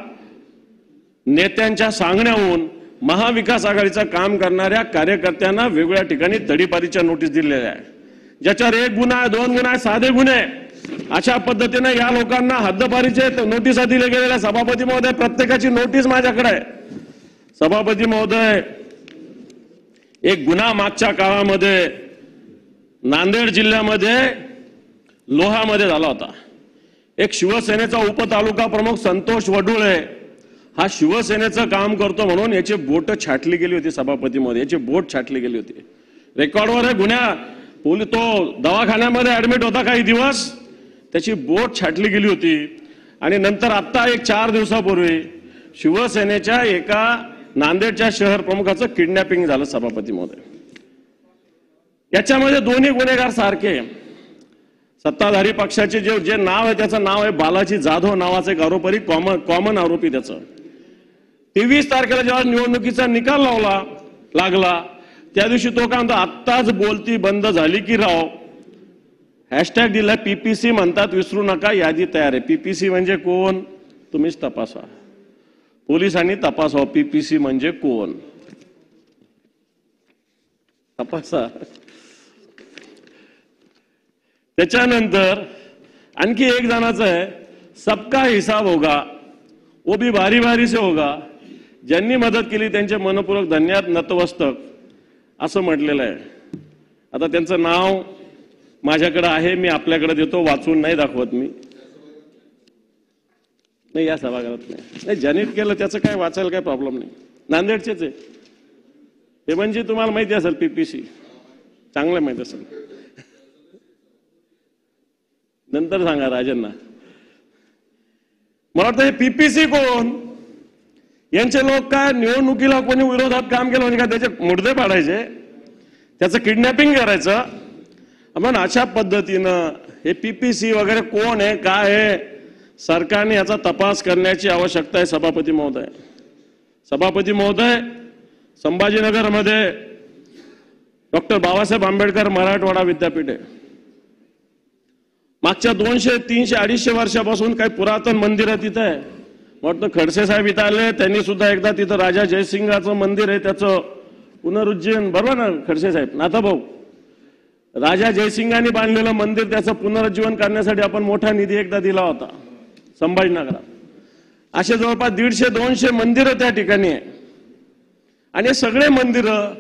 नेत्यांच्या सांगण्याहून महाविकास आघाडीचं काम करणाऱ्या कार्यकर्त्यांना वेगवेगळ्या ठिकाणी तडीपारीच्या नोटीस दिलेल्या आहे, ज्याच्यावर 1 गुन्हा 2 गुन्हा साधे गुन्हे अशा पद्धतीने या लोकांना हद्दपारीचे नोटिसा दिल्या गेलेल्या. सभापती महोदय, प्रत्येकाची नोटीस माझ्याकडे आहे. सभापती महोदय, एक गुन्हा मागच्या काळामध्ये नांदेड जिल्ह्यामध्ये लोहामध्ये झाला होता. एक शिवसेनेचा उपतालुका प्रमुख संतोष वडुळे हा शिवसेनेचं काम करतो म्हणून याची बोट छाटली गेली होती. सभापती महोदय, याची बोट छाटली गेली होती. रेकॉर्डवर आहे गुन्हा. तो दवाखान्यामध्ये ऍडमिट होता काही दिवस, त्याची बोट छाटली गेली होती. आणि नंतर आता एक 4 दिवसापूर्वी शिवसेनेच्या एका नांदेडच्या शहर प्रमुखाचं किडनॅपिंग झालं. सभापती महोदय, याच्यामध्ये दोन्ही गुन्हेगार सारखे. सत्ताधारी पक्षाचे जे नाव आहे त्याचं नाव आहे बालाजी जाधव नावाचा एक आरोपी, कॉमन आरोपी. त्याचं 23 तारखेला जेव्हा निवडणुकीचा निकाल लागला त्या दिवशी तो काय म्हणतो, आत्ताच बोलती बंद झाली की राव. हॅशटॅग दिलाय PPC म्हणतात, विसरू नका, यादी तयार आहे. PPC म्हणजे कोण तुम्हीच तपासा, पोलिसांनी तपासावं. PPC म्हणजे कोण तपासा. त्याच्यानंतर आणखी एक जणाचं आहे, सबका हिसाब होगा वो भी बारी बारी से होगा. ज्यांनी मदत केली त्यांचे मनपूर्वक धन्यवाद, नतमस्तक असं म्हटलेलं आहे. आता त्यांचं नाव माझ्याकडे आहे, मी आपल्याकडे देतो, वाचून नाही दाखवत मी. नाही, या सभागृहात नाही. ज्यांनी केलं त्याचं काय वाचायला काय प्रॉब्लेम नाही. नांदेडचेच आहे हे, म्हणजे तुम्हाला माहिती असेल. PPC चांगलं माहिती असेल, नंतर सांगा राजांना. मला वाटतं हे PPC कोण, यांचे लोक काय निवडणुकीला कोणी विरोधात काम केलं म्हणजे का त्याचे मुडदे पाडायचे, त्याचं किडनॅपिंग करायचं. आपण अशा पद्धतीनं हे PPC वगैरे कोण आहे काय आहे, सरकारने याचा तपास करण्याची आवश्यकता आहे. सभापती महोदय, सभापती महोदय, संभाजीनगरमध्ये डॉक्टर बाबासाहेब आंबेडकर मराठवाडा विद्यापीठ आहे. मागच्या 200, 300, 250 वर्षापासून काही पुरातन मंदिर आहे तिथे. वाटतं खडसे साहेब इथं आले, त्यांनी सुद्धा एकदा तिथं राजा जयसिंगाचं मंदिर आहे त्याचं पुनरुज्जीवन, बरोबर ना खडसे साहेब, नाथाभाऊ, राजा जयसिंगांनी बांधलेलं मंदिर त्याचं पुनरुज्जीवन करण्यासाठी आपण मोठा निधी एकदा दिला होता संभाजीनगरात. असे जवळपास 150-200 मंदिरं त्या ठिकाणी आहे. आणि हे सगळे मंदिरं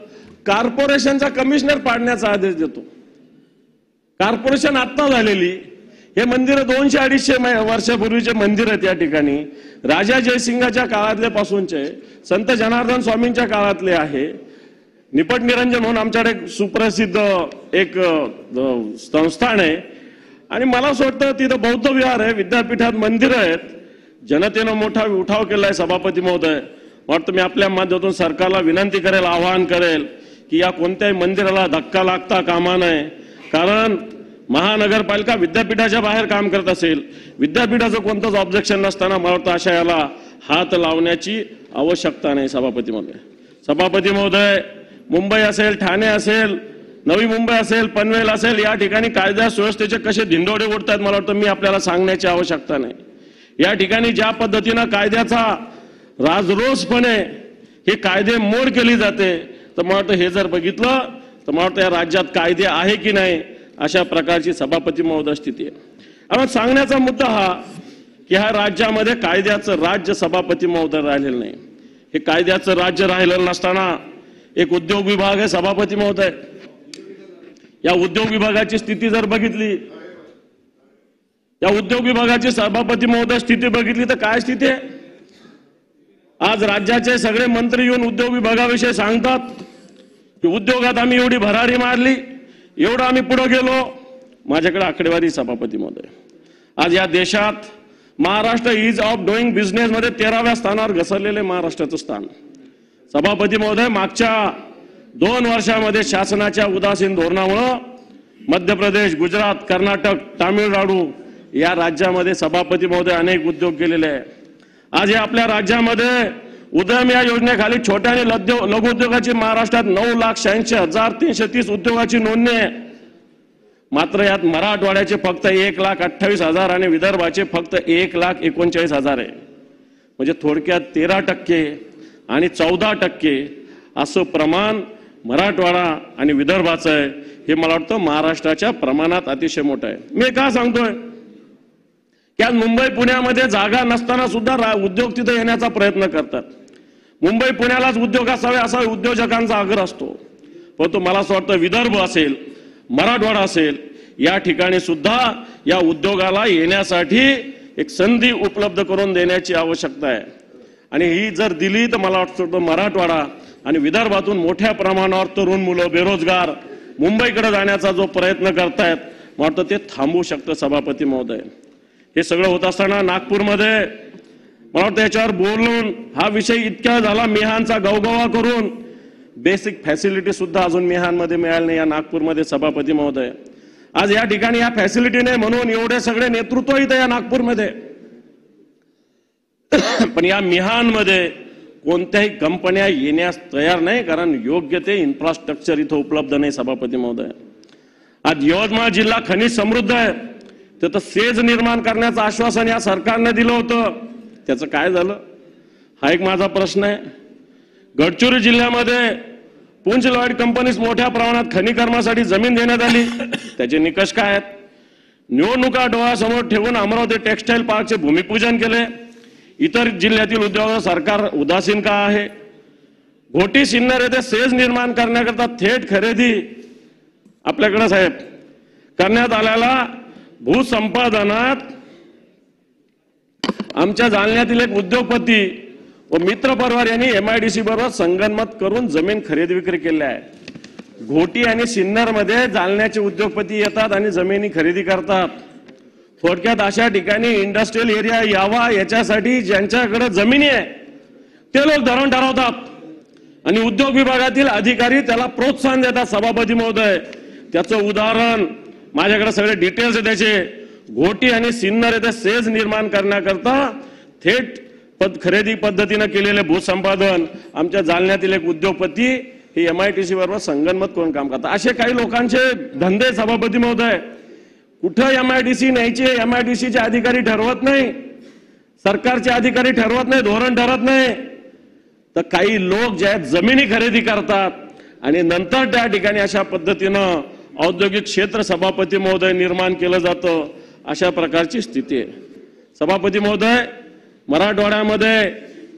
कॉर्पोरेशनचा कमिशनर पाडण्याचा आदेश देतो. कॉर्पोरेशन आत्ता झालेली हे मंदिर 200-250 वर्षापूर्वीचे मंदिर आहेत. या ठिकाणी राजा जयसिंगाच्या काळातले पासूनचे, संत जनार्दन स्वामींच्या काळातले आहे. निपट निरंजन म्हणून आमच्याकडे सुप्रसिद्ध एक संस्थान आहे. आणि मला असं वाटतं तिथं बौद्ध विहार आहे, विद्यापीठात मंदिरं आहेत. जनतेनं मोठा उठाव केलाय. सभापती महोदय, वाटतं मी आपल्या माध्यमातून सरकारला विनंती करेल, आवाहन करेल की या कोणत्याही मंदिराला धक्का लागता कामा नये. कारण महानगरपालिका विद्यापीठाच्या बाहेर काम करत असेल, विद्यापीठाचं कोणतंच ऑब्जेक्शन नसताना मला वाटतं अशा याला हात लावण्याची आवश्यकता नाही. सभापती महोदय, सभापती महोदय, मुंबई असेल, ठाणे असेल, नवी मुंबई असेल, पनवेल असेल, या ठिकाणी कायदा सुव्यवस्थेचे कसे धिंडोडे उडतात मला वाटतं मी आपल्याला सांगण्याची आवश्यकता नाही. या ठिकाणी ज्या पद्धतीनं कायद्याचा राजरोसपणे हे कायदे मोड केली जाते, तर मला वाटतं हे जर बघितलं तर मला वाटतं या राज्यात कायदे आहे की नाही अशा प्रकारची सभापती महोदय स्थिती आहे. आपण सांगण्याचा मुद्दा हा की ह्या राज्यामध्ये कायद्याचं राज्य सभापती महोदय राहिलेलं नाही. हे कायद्याचं राज्य राहिलेलं नसताना एक उद्योग विभाग आहे. सभापती महोदय, या उद्योग विभागाची स्थिती जर बघितली, या उद्योग विभागाची सभापती महोदय स्थिती बघितली तर काय स्थिती आहे. आज राज्याचे सगळे मंत्री येऊन उद्योग विभागाविषयी सांगतात की उद्योगात आम्ही एवढी भरारी मारली, एवढं आम्ही पुढे गेलो. माझ्याकडे आकडेवारी सभापती महोदय, आज या देशात Maharashtra is of doing business मध्ये 13व्या स्थानावर घसरलेले महाराष्ट्राचं स्थान. सभापती महोदय, मागच्या 2 वर्षामध्ये शासनाच्या उदासीन धोरणामुळे मध्य प्रदेश, गुजरात, कर्नाटक, तामिळनाडू या राज्यामध्ये सभापती महोदय अनेक उद्योग गेलेले आहे. आज या आपल्या राज्यामध्ये उदयम या योजनेखाली छोट्या आणि लघु उद्योगाची महाराष्ट्रात 9,86,330 उद्योगाची नोंदणी आहे. मात्र यात मराठवाड्याचे फक्त 1,28,000 आणि विदर्भाचे फक्त 1,39,000 आहे. म्हणजे थोडक्यात 13%. आणि 14% असं प्रमाण मराठवाडा आणि विदर्भाचं आहे. हे मला वाटतं महाराष्ट्राच्या प्रमाणात अतिशय मोठं आहे. मी का सांगतोय की आज मुंबई पुण्यामध्ये जागा नसताना सुद्धा उद्योग तिथे येण्याचा प्रयत्न करतात. मुंबई पुण्यालाच उद्योग असावे असा उद्योजकांचा आग्रह असतो. परंतु मला असं वाटतं विदर्भ असेल, मराठवाडा असेल, या ठिकाणी सुद्धा या उद्योगाला येण्यासाठी एक संधी उपलब्ध करून देण्याची आवश्यकता आहे. आणि ही जर दिली तर मला वाटतं मराठवाडा आणि विदर्भातून मोठ्या प्रमाणावर तरुण मुलं बेरोजगार मुंबईकडे जाण्याचा जो प्रयत्न करतायत, मला वाटतं ते थांबू शकतं सभापती महोदय. हे सगळं होत असताना नागपूरमध्ये मला वाटतं याच्यावर बोलून हा विषय इतका झाला, मिहानचा गवगवा करून बेसिक फॅसिलिटी सुद्धा अजून मिहानमध्ये मिळाली नाही या नागपूरमध्ये सभापती महोदय. आज या ठिकाणी या फॅसिलिटी नाही म्हणून एवढे सगळे नेतृत्व इथं या नागपूरमध्ये, पण या मिहानमध्ये कोणत्याही कंपन्या येण्यास तयार नाही, कारण योग्य ते इन्फ्रास्ट्रक्चर इथं उपलब्ध नाही सभापती महोदय. आज यवतमाळ जिल्हा खनिज समृद्ध आहे, तिथं सेज निर्माण करण्याचं आश्वासन या सरकारने दिलं होतं, त्याचं काय झालं हा एक माझा प्रश्न आहे. गडचिरोली जिल्ह्यामध्ये पुंछ लॉयड कंपनीस मोठ्या प्रमाणात खनिकर्मासाठी जमीन देण्यात आली, त्याचे निकष काय आहेत? निवडणुका डोळ्यासमोर ठेवून अमरावती टेक्सटाईल पार्कचे भूमिपूजन केले. इतर जिल्ह्यातील उद्योगावर सरकार उदासीन का आहे? घोटी सिन्नर येथे सेज निर्माण करण्याकरता थेट खरेदी आपल्याकडे साहेब करण्यात आलेला भूसंपादनात आमच्या जालन्यातील एक उद्योगपती व मित्र परिवार यांनी MIDC बरोबर संगनमत करून जमीन खरेदी विक्री केली आहे. घोटी आणि सिन्नर मध्ये जालन्याचे उद्योगपती येतात आणि जमिनी खरेदी करतात. थोडक्यात अशा ठिकाणी इंडस्ट्रियल एरिया यावा याच्यासाठी ज्यांच्याकडे जमिनी आहे ते लोक धोरण ठरवतात आणि उद्योग विभागातील अधिकारी त्याला प्रोत्साहन देतात सभापती महोदय. त्याचं उदाहरण माझ्याकडे सगळे डिटेल्स आहे त्याचे. घोटी आणि सिन्नर येथे सेज निर्माण करण्याकरता थेट खरेदी पद्धतीने केलेले भूसंपादन आमच्या जालन्यातील एक उद्योगपती हे MIDC बरोबर संगनमत करून काम करतात. असे काही लोकांचे धंदे सभापती महोदय. कुठं MIDC न्यायचे MIDCचे अधिकारी ठरवत नाही, सरकारचे अधिकारी ठरवत नाही, धोरण ठरत नाही, तर काही लोक जे आहेत जमिनी खरेदी करतात आणि नंतर त्या ठिकाणी अशा पद्धतीनं औद्योगिक क्षेत्र सभापती महोदय निर्माण केलं जातं. अशा प्रकारची स्थिती आहे सभापती महोदय. मराठवाड्यामध्ये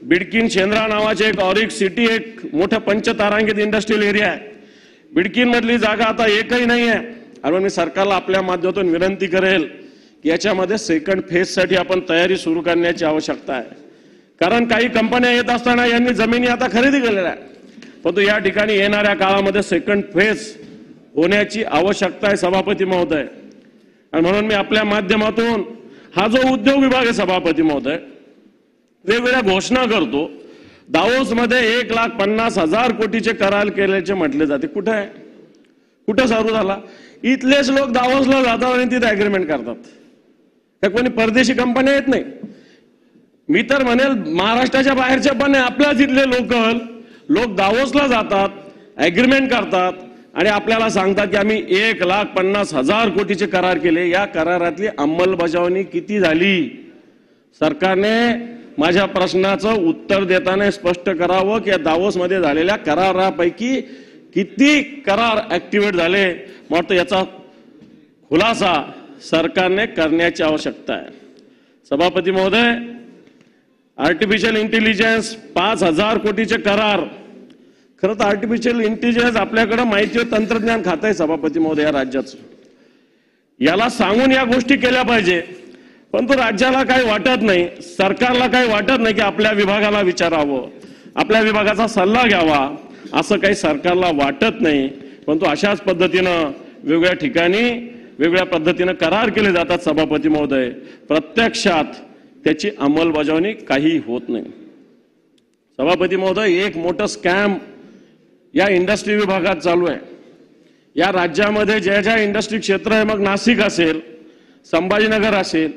बिडकीन शेंद्रा नावाचे एक ऑरिक सिटी एक मोठं पंचतारांकित इंडस्ट्रियल एरिया आहे. बिडकीन मधली जागा आता एकही नाही आहे. आणि मी सरकारला आपल्या माध्यमातून विनंती करेल की याच्यामध्ये सेकंड फेजसाठी आपण तयारी सुरू करण्याची आवश्यकता आहे. कारण काही कंपन्या येत असताना यांनी जमिनी आता खरेदी केलेल्या आहे, परंतु या ठिकाणी येणाऱ्या काळामध्ये सेकंड फेज होण्याची आवश्यकता आहे सभापती महोदय. आणि म्हणून मी आपल्या माध्यमातून हा जो उद्योग विभाग आहे सभापती महोदय वेगवेगळ्या घोषणा करतो. दावोस मध्ये 1,50,000 कोटीचे करार केल्याचे म्हटले जाते. कुठे आहे? कुठं सुरू झाला? इथलेच लोक दावोसला जातात आणि तिथे अग्रीमेंट करतात. त्या कोणी परदेशी कंपन्या येत नाही. मी तर म्हणेल महाराष्ट्राच्या बाहेरच्या पण आपल्याच इथले लोक दावोसला जातात, अग्रीमेंट करतात आणि आपल्याला सांगतात की आम्ही 1,50,000 कोटीचे करार केले. या करारातली अंमलबजावणी किती झाली? सरकारने माझ्या प्रश्नाचं उत्तर देताना स्पष्ट करावं की दावोस मध्ये झालेल्या करारापैकी किती करार ऍक्टिव्हेट झाले. मला वाटतं याचा खुलासा सरकारने करण्याची आवश्यकता आहे. सभापती महोदय, आर्टिफिशियल इंटेलिजन्स 5,000 कोटीचे करार. खरं तर आर्टिफिशियल इंटेलिजन्स आपल्याकडे माहिती व तंत्रज्ञान खातं आहे सभापती महोदय या राज्याचं. याला सांगून या गोष्टी केल्या पाहिजे, पण तो राज्याला काही वाटत नाही, सरकारला काही वाटत नाही की आपल्या विभागाला विचारावं, आपल्या विभागाचा सल्ला घ्यावा, असं काही सरकारला वाटत नाही. परंतु अशाच पद्धतीनं वेगवेगळ्या ठिकाणी वेगवेगळ्या पद्धतीनं करार केले जातात सभापती महोदय. प्रत्यक्षात त्याची अंमलबजावणी काही होत नाही. सभापती महोदय, एक मोठं स्कॅम या इंडस्ट्री विभागात चालू आहे. या राज्यामध्ये ज्या इंडस्ट्री क्षेत्र आहे, मग नाशिक असेल, संभाजीनगर असेल,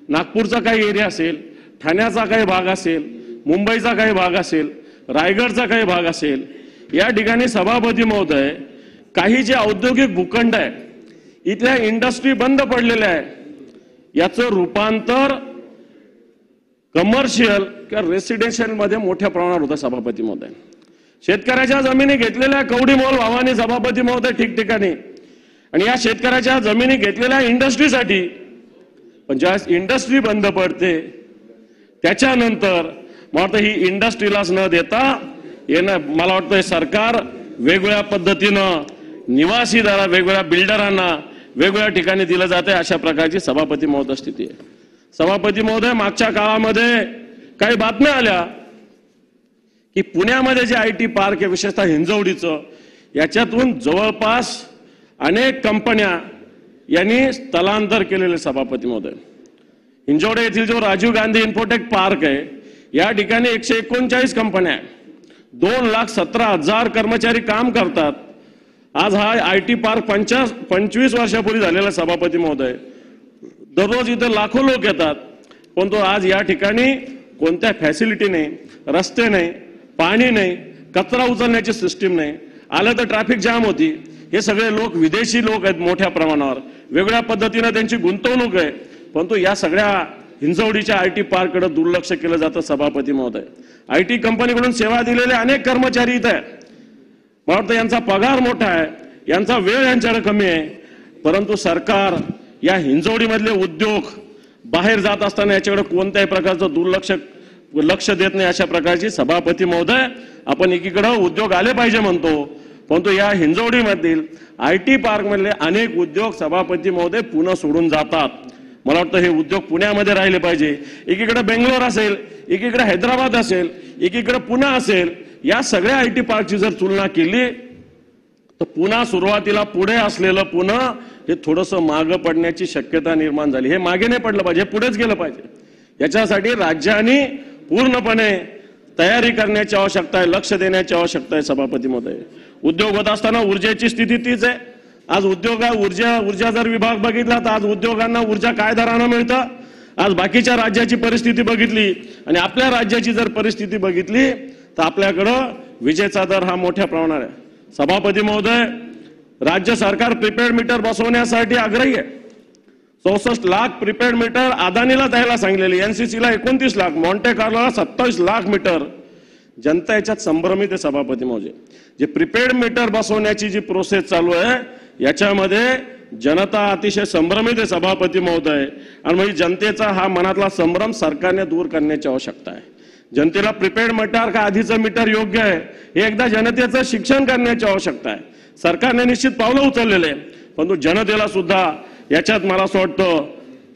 नागपूरचा काही एरिया असेल, ठाण्याचा काही भाग असेल, मुंबईचा काही भाग असेल, रायगडचा काही भाग असेल, या ठिकाणी सभापती महोदय काही जे औद्योगिक भूखंड आहे इथल्या इंडस्ट्री बंद पडलेल्या आहे, याचं रूपांतर कमर्शियल किंवा रेसिडेन्शियल मध्ये मोठ्या प्रमाणावर होतं सभापती महोदय. शेतकऱ्याच्या जमिनी घेतलेल्या कवडीमोल भावाने सभापती महोदय ठिकठिकाणी, आणि या शेतकऱ्याच्या जमिनी घेतलेल्या इंडस्ट्रीसाठी, पण ज्यावेळेस इंडस्ट्री बंद पडते त्याच्यानंतर मला वाटतं ही इंडस्ट्रीलाच न देता मला वाटतं सरकार वेगवेगळ्या पद्धतीनं निवासीदारा वेगवेगळ्या बिल्डरांना वेगवेगळ्या ठिकाणी दिलं जाते. अशा प्रकारची सभापती महोदय स्थिती आहे. सभापती महोदय, मागच्या काळामध्ये काही बातम्या आल्या की पुण्यामध्ये जे IT पार्क आहे, विशेषतः हिंजवडीचं, याच्यातून जवळपास अनेक कंपन्या यांनी स्थलांतर केलेले सभापती महोदय. हिंजवडे येथील जो राजीव गांधी इन्फोटेक पार्क आहे, या ठिकाणी 139 कंपन्या आहेत, 2,17,000 कर्मचारी काम करतात. आज हा IT पार्क 25 वर्षापूर्वी झालेला सभापती महोदय. दररोज इथे लाखो लोक येतात, पण तो आज या ठिकाणी कोणत्या फॅसिलिटी नाही, रस्ते नाही, पाणी नाही, कचरा उचलण्याची सिस्टीम नाही, आलं तर ट्रॅफिक जाम होती. हे सगळे लोक विदेशी लोक आहेत मोठ्या प्रमाणावर, वेगळ्या पद्धतीने त्यांची गुंतवणूक आहे, परंतु या सगळ्या हिंजवडीच्या IT पार्ककडे दुर्लक्ष केलं जातं सभापती महोदय. IT कंपनीकडून सेवा दिलेले अनेक कर्मचारी इथे आहेत. मला वाटतं यांचा पगार मोठा आहे, यांचा वेळ यांच्याकडे कमी आहे, परंतु सरकार या हिंजवडीमधले उद्योग बाहेर जात असताना याच्याकडे कोणत्याही प्रकारचं लक्ष देत नाही. अशा प्रकारची सभापती महोदय, आपण एकीकडे उद्योग आले पाहिजे म्हणतो, परंतु या हिंजवडीमधील IT पार्क मधले अनेक उद्योग सभापती महोदय पुणे सोडून जातात. मला वाटतं हे उद्योग पुण्यामध्ये राहिले पाहिजे. एकीकडे बेंगलोर असेल, एकीकडे हैदराबाद असेल, एकीकडे पुणे असेल, या सगळ्या IT पार्कची जर तुलना केली तर पुन्हा सुरुवातीला पुढे असलेलं पुणे हे थोडंसं मागं पडण्याची शक्यता निर्माण झाली. हे मागे नाही पडलं पाहिजे, पुढेच गेलं पाहिजे. याच्यासाठी राज्यांनी पूर्णपणे तयारी करण्याची आवश्यकता आहे, लक्ष देण्याची आवश्यकता आहे सभापती महोदय. उद्योग होत असताना ऊर्जेची स्थिती तीच आहे. आज ऊर्जा जर विभाग बघितला तर आज उद्योगांना ऊर्जा काय दरानं मिळतं. आज बाकीच्या राज्याची परिस्थिती बघितली आणि आपल्या राज्याची जर परिस्थिती बघितली तर आपल्याकडं विजेचा दर हा मोठ्या प्रमाणावर आहे. सभापती महोदय, राज्य सरकार प्रीपेड मीटर बसवण्यासाठी आग्रही आहे. 64 लाख प्रीपेड मीटर अदानीला द्यायला सांगितलेली, NCCला 29 लाख, मॉन्टे कार्लोला 27 लाख मीटर. जनता याच्यात संभ्रमित आहे सभापती महोदय. जे प्रीपेड मीटर बसवण्याची जी प्रोसेस चालू आहे याच्यामध्ये जनता अतिशय संभ्रमित आहे सभापती महोदय. आणि म्हणजे जनतेचा हा मनातला संभ्रम सरकारने दूर करण्याची आवश्यकता आहे. जनतेला प्रीपेड मीटर का आधीचं मीटर योग्य आहे हे एकदा जनतेचं शिक्षण करण्याची आवश्यकता आहे. सरकारने निश्चित पावलं उचललेले, परंतु जनतेला सुद्धा याच्यात मला असं वाटतं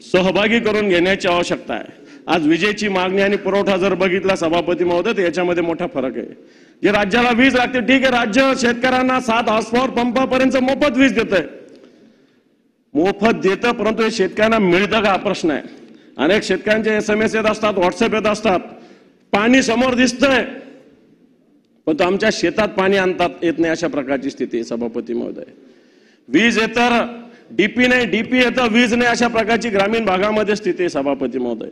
सहभागी करून घेण्याची आवश्यकता आहे. आज विजेची मागणी आणि पुरवठा जर बघितला सभापती महोदय तर याच्यामध्ये मोठा फरक आहे. जे राज्याला वीज लागते, ठीक आहे, राज्य शेतकऱ्यांना 7 हॉर्सपॉवर पंपापर्यंत मोफत वीज देतंय, मोफत देतं, परंतु हे शेतकऱ्यांना मिळतं का हा प्रश्न आहे. अनेक शेतकऱ्यांचे SMS येत असतात, व्हॉट्सअप येत असतात, पाणी समोर दिसतंय पण तो आमच्या शेतात पाणी आणतात येत नाही. अशा प्रकारची स्थिती आहे सभापती महोदय. वीज येतर DP नाही, DP येतं वीज नाही, अशा प्रकारची ग्रामीण भागामध्ये स्थिती आहे सभापती महोदय.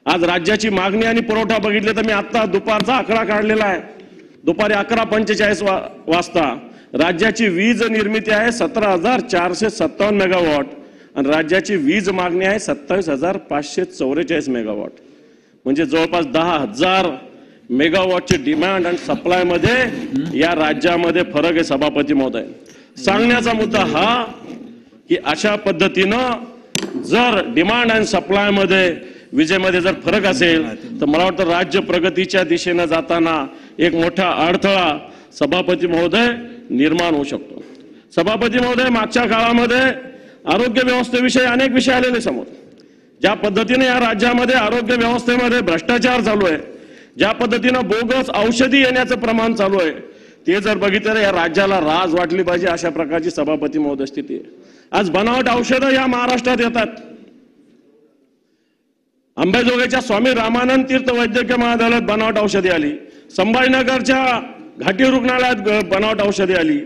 आज राज्याची मागणी आणि पुरवठा बघितले तर मी आता दुपारचा आकडा काढलेला आहे. दुपारी 11:45 वाजता राज्याची वीज निर्मिती आहे 17,457 मेगावॉट आणि राज्याची वीज मागणी आहे 27,544 मेगावॉट. म्हणजे जवळपास 10,000 मेगावॉटची डिमांड आणि सप्लाय मध्ये या राज्यामध्ये फरक आहे सभापती महोदय. सांगण्याचा मुद्दा हा की अशा पद्धतीनं जर डिमांड आणि सप्लाय मध्ये विजेमध्ये जर फरक असेल तर मला वाटतं राज्य प्रगतीच्या दिशेने जाताना एक मोठा अडथळा सभापती महोदय निर्माण होऊ शकतो. सभापती महोदय, मागच्या काळामध्ये आरोग्य व्यवस्थेविषयी अनेक विषय आलेले समोर. ज्या पद्धतीने या राज्यामध्ये आरोग्य व्यवस्थेमध्ये भ्रष्टाचार चालू आहे, ज्या पद्धतीनं बोगस औषधी येण्याचं प्रमाण चालू आहे, ते जर बघितलं या राज्याला राज वाटली पाहिजे. अशा प्रकारची सभापती महोदय स्थिती आहे. आज बनावट औषधं या महाराष्ट्रात येतात. अंबाजोगाईच्या स्वामी रामानंद तीर्थ वैद्यकीय महाविद्यालयात बनावट औषधी आली, संभाजीनगरच्या घाटी रुग्णालयात बनावट औषधी आली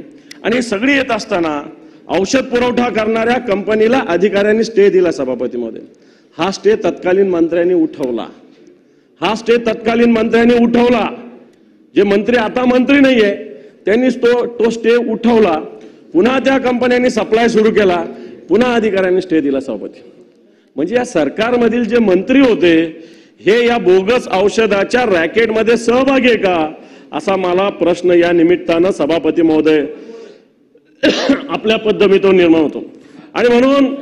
आणि सगळी येत असताना औषध पुरवठा करणाऱ्या कंपनीला अधिकाऱ्यांनी स्टे दिला सभापती महोदय. हा स्टे तत्कालीन मंत्र्यांनी उठवला. जे मंत्री आता मंत्री नाहीये त्यांनी तो स्टे उठवला. पुन्हा त्या कंपन्यांनी सप्लाय सुरू केला, पुन्हा अधिकाऱ्यांनी स्टे दिला सभापती. म्हणजे या सरकारमधील जे मंत्री होते हे या बोगस औषधाच्या रॅकेटमध्ये सहभागी आहे का, असा मला प्रश्न या निमित्तानं सभापती महोदय आपल्या पद्धतीतून निर्माण होतो. आणि म्हणून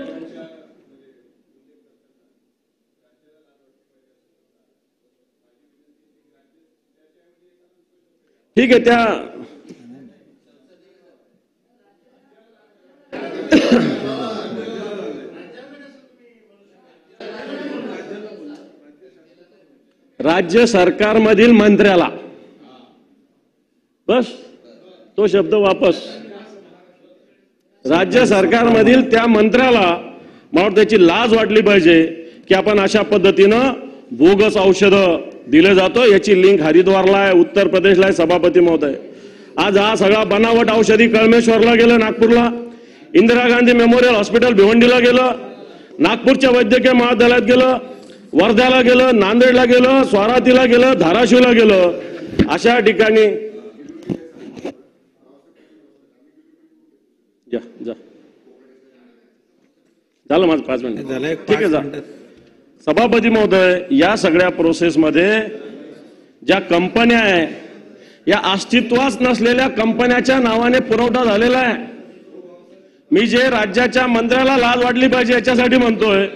ठीक आहे, त्या राज्य सरकारमधील मंत्र्याला, बस तो शब्द वापस, राज्य सरकारमधील त्या मंत्र्याला मला त्याची लाज वाटली पाहिजे की आपण अशा पद्धतीनं बोगस औषधं दिले जातो. याची लिंक हरिद्वारला आहे, उत्तर प्रदेशला आहे. सभापती महोदय, आज हा सगळा बनावट औषधी कळमेश्वरला गेलं, नागपूरला इंदिरा गांधी मेमोरियल हॉस्पिटल भिवंडीला गेलं, नागपूरच्या वैद्यकीय महाविद्यालयात गेलं, वर्ध्याला गेलं, नांदेडला गेलं, स्वारातीला गेलं, धाराशिवला गेलं. अशा ठिकाणी झालं माझं 5 मिनिट, ठीक आहे. जा सभापती महोदय, या सगळ्या प्रोसेसमध्ये ज्या कंपन्या आहे या अस्तित्वात नसलेल्या कंपन्याच्या नावाने पुरवठा झालेला आहे. मी जे राज्याच्या मंत्र्याला लाज वाटली पाहिजे याच्यासाठी म्हणतोय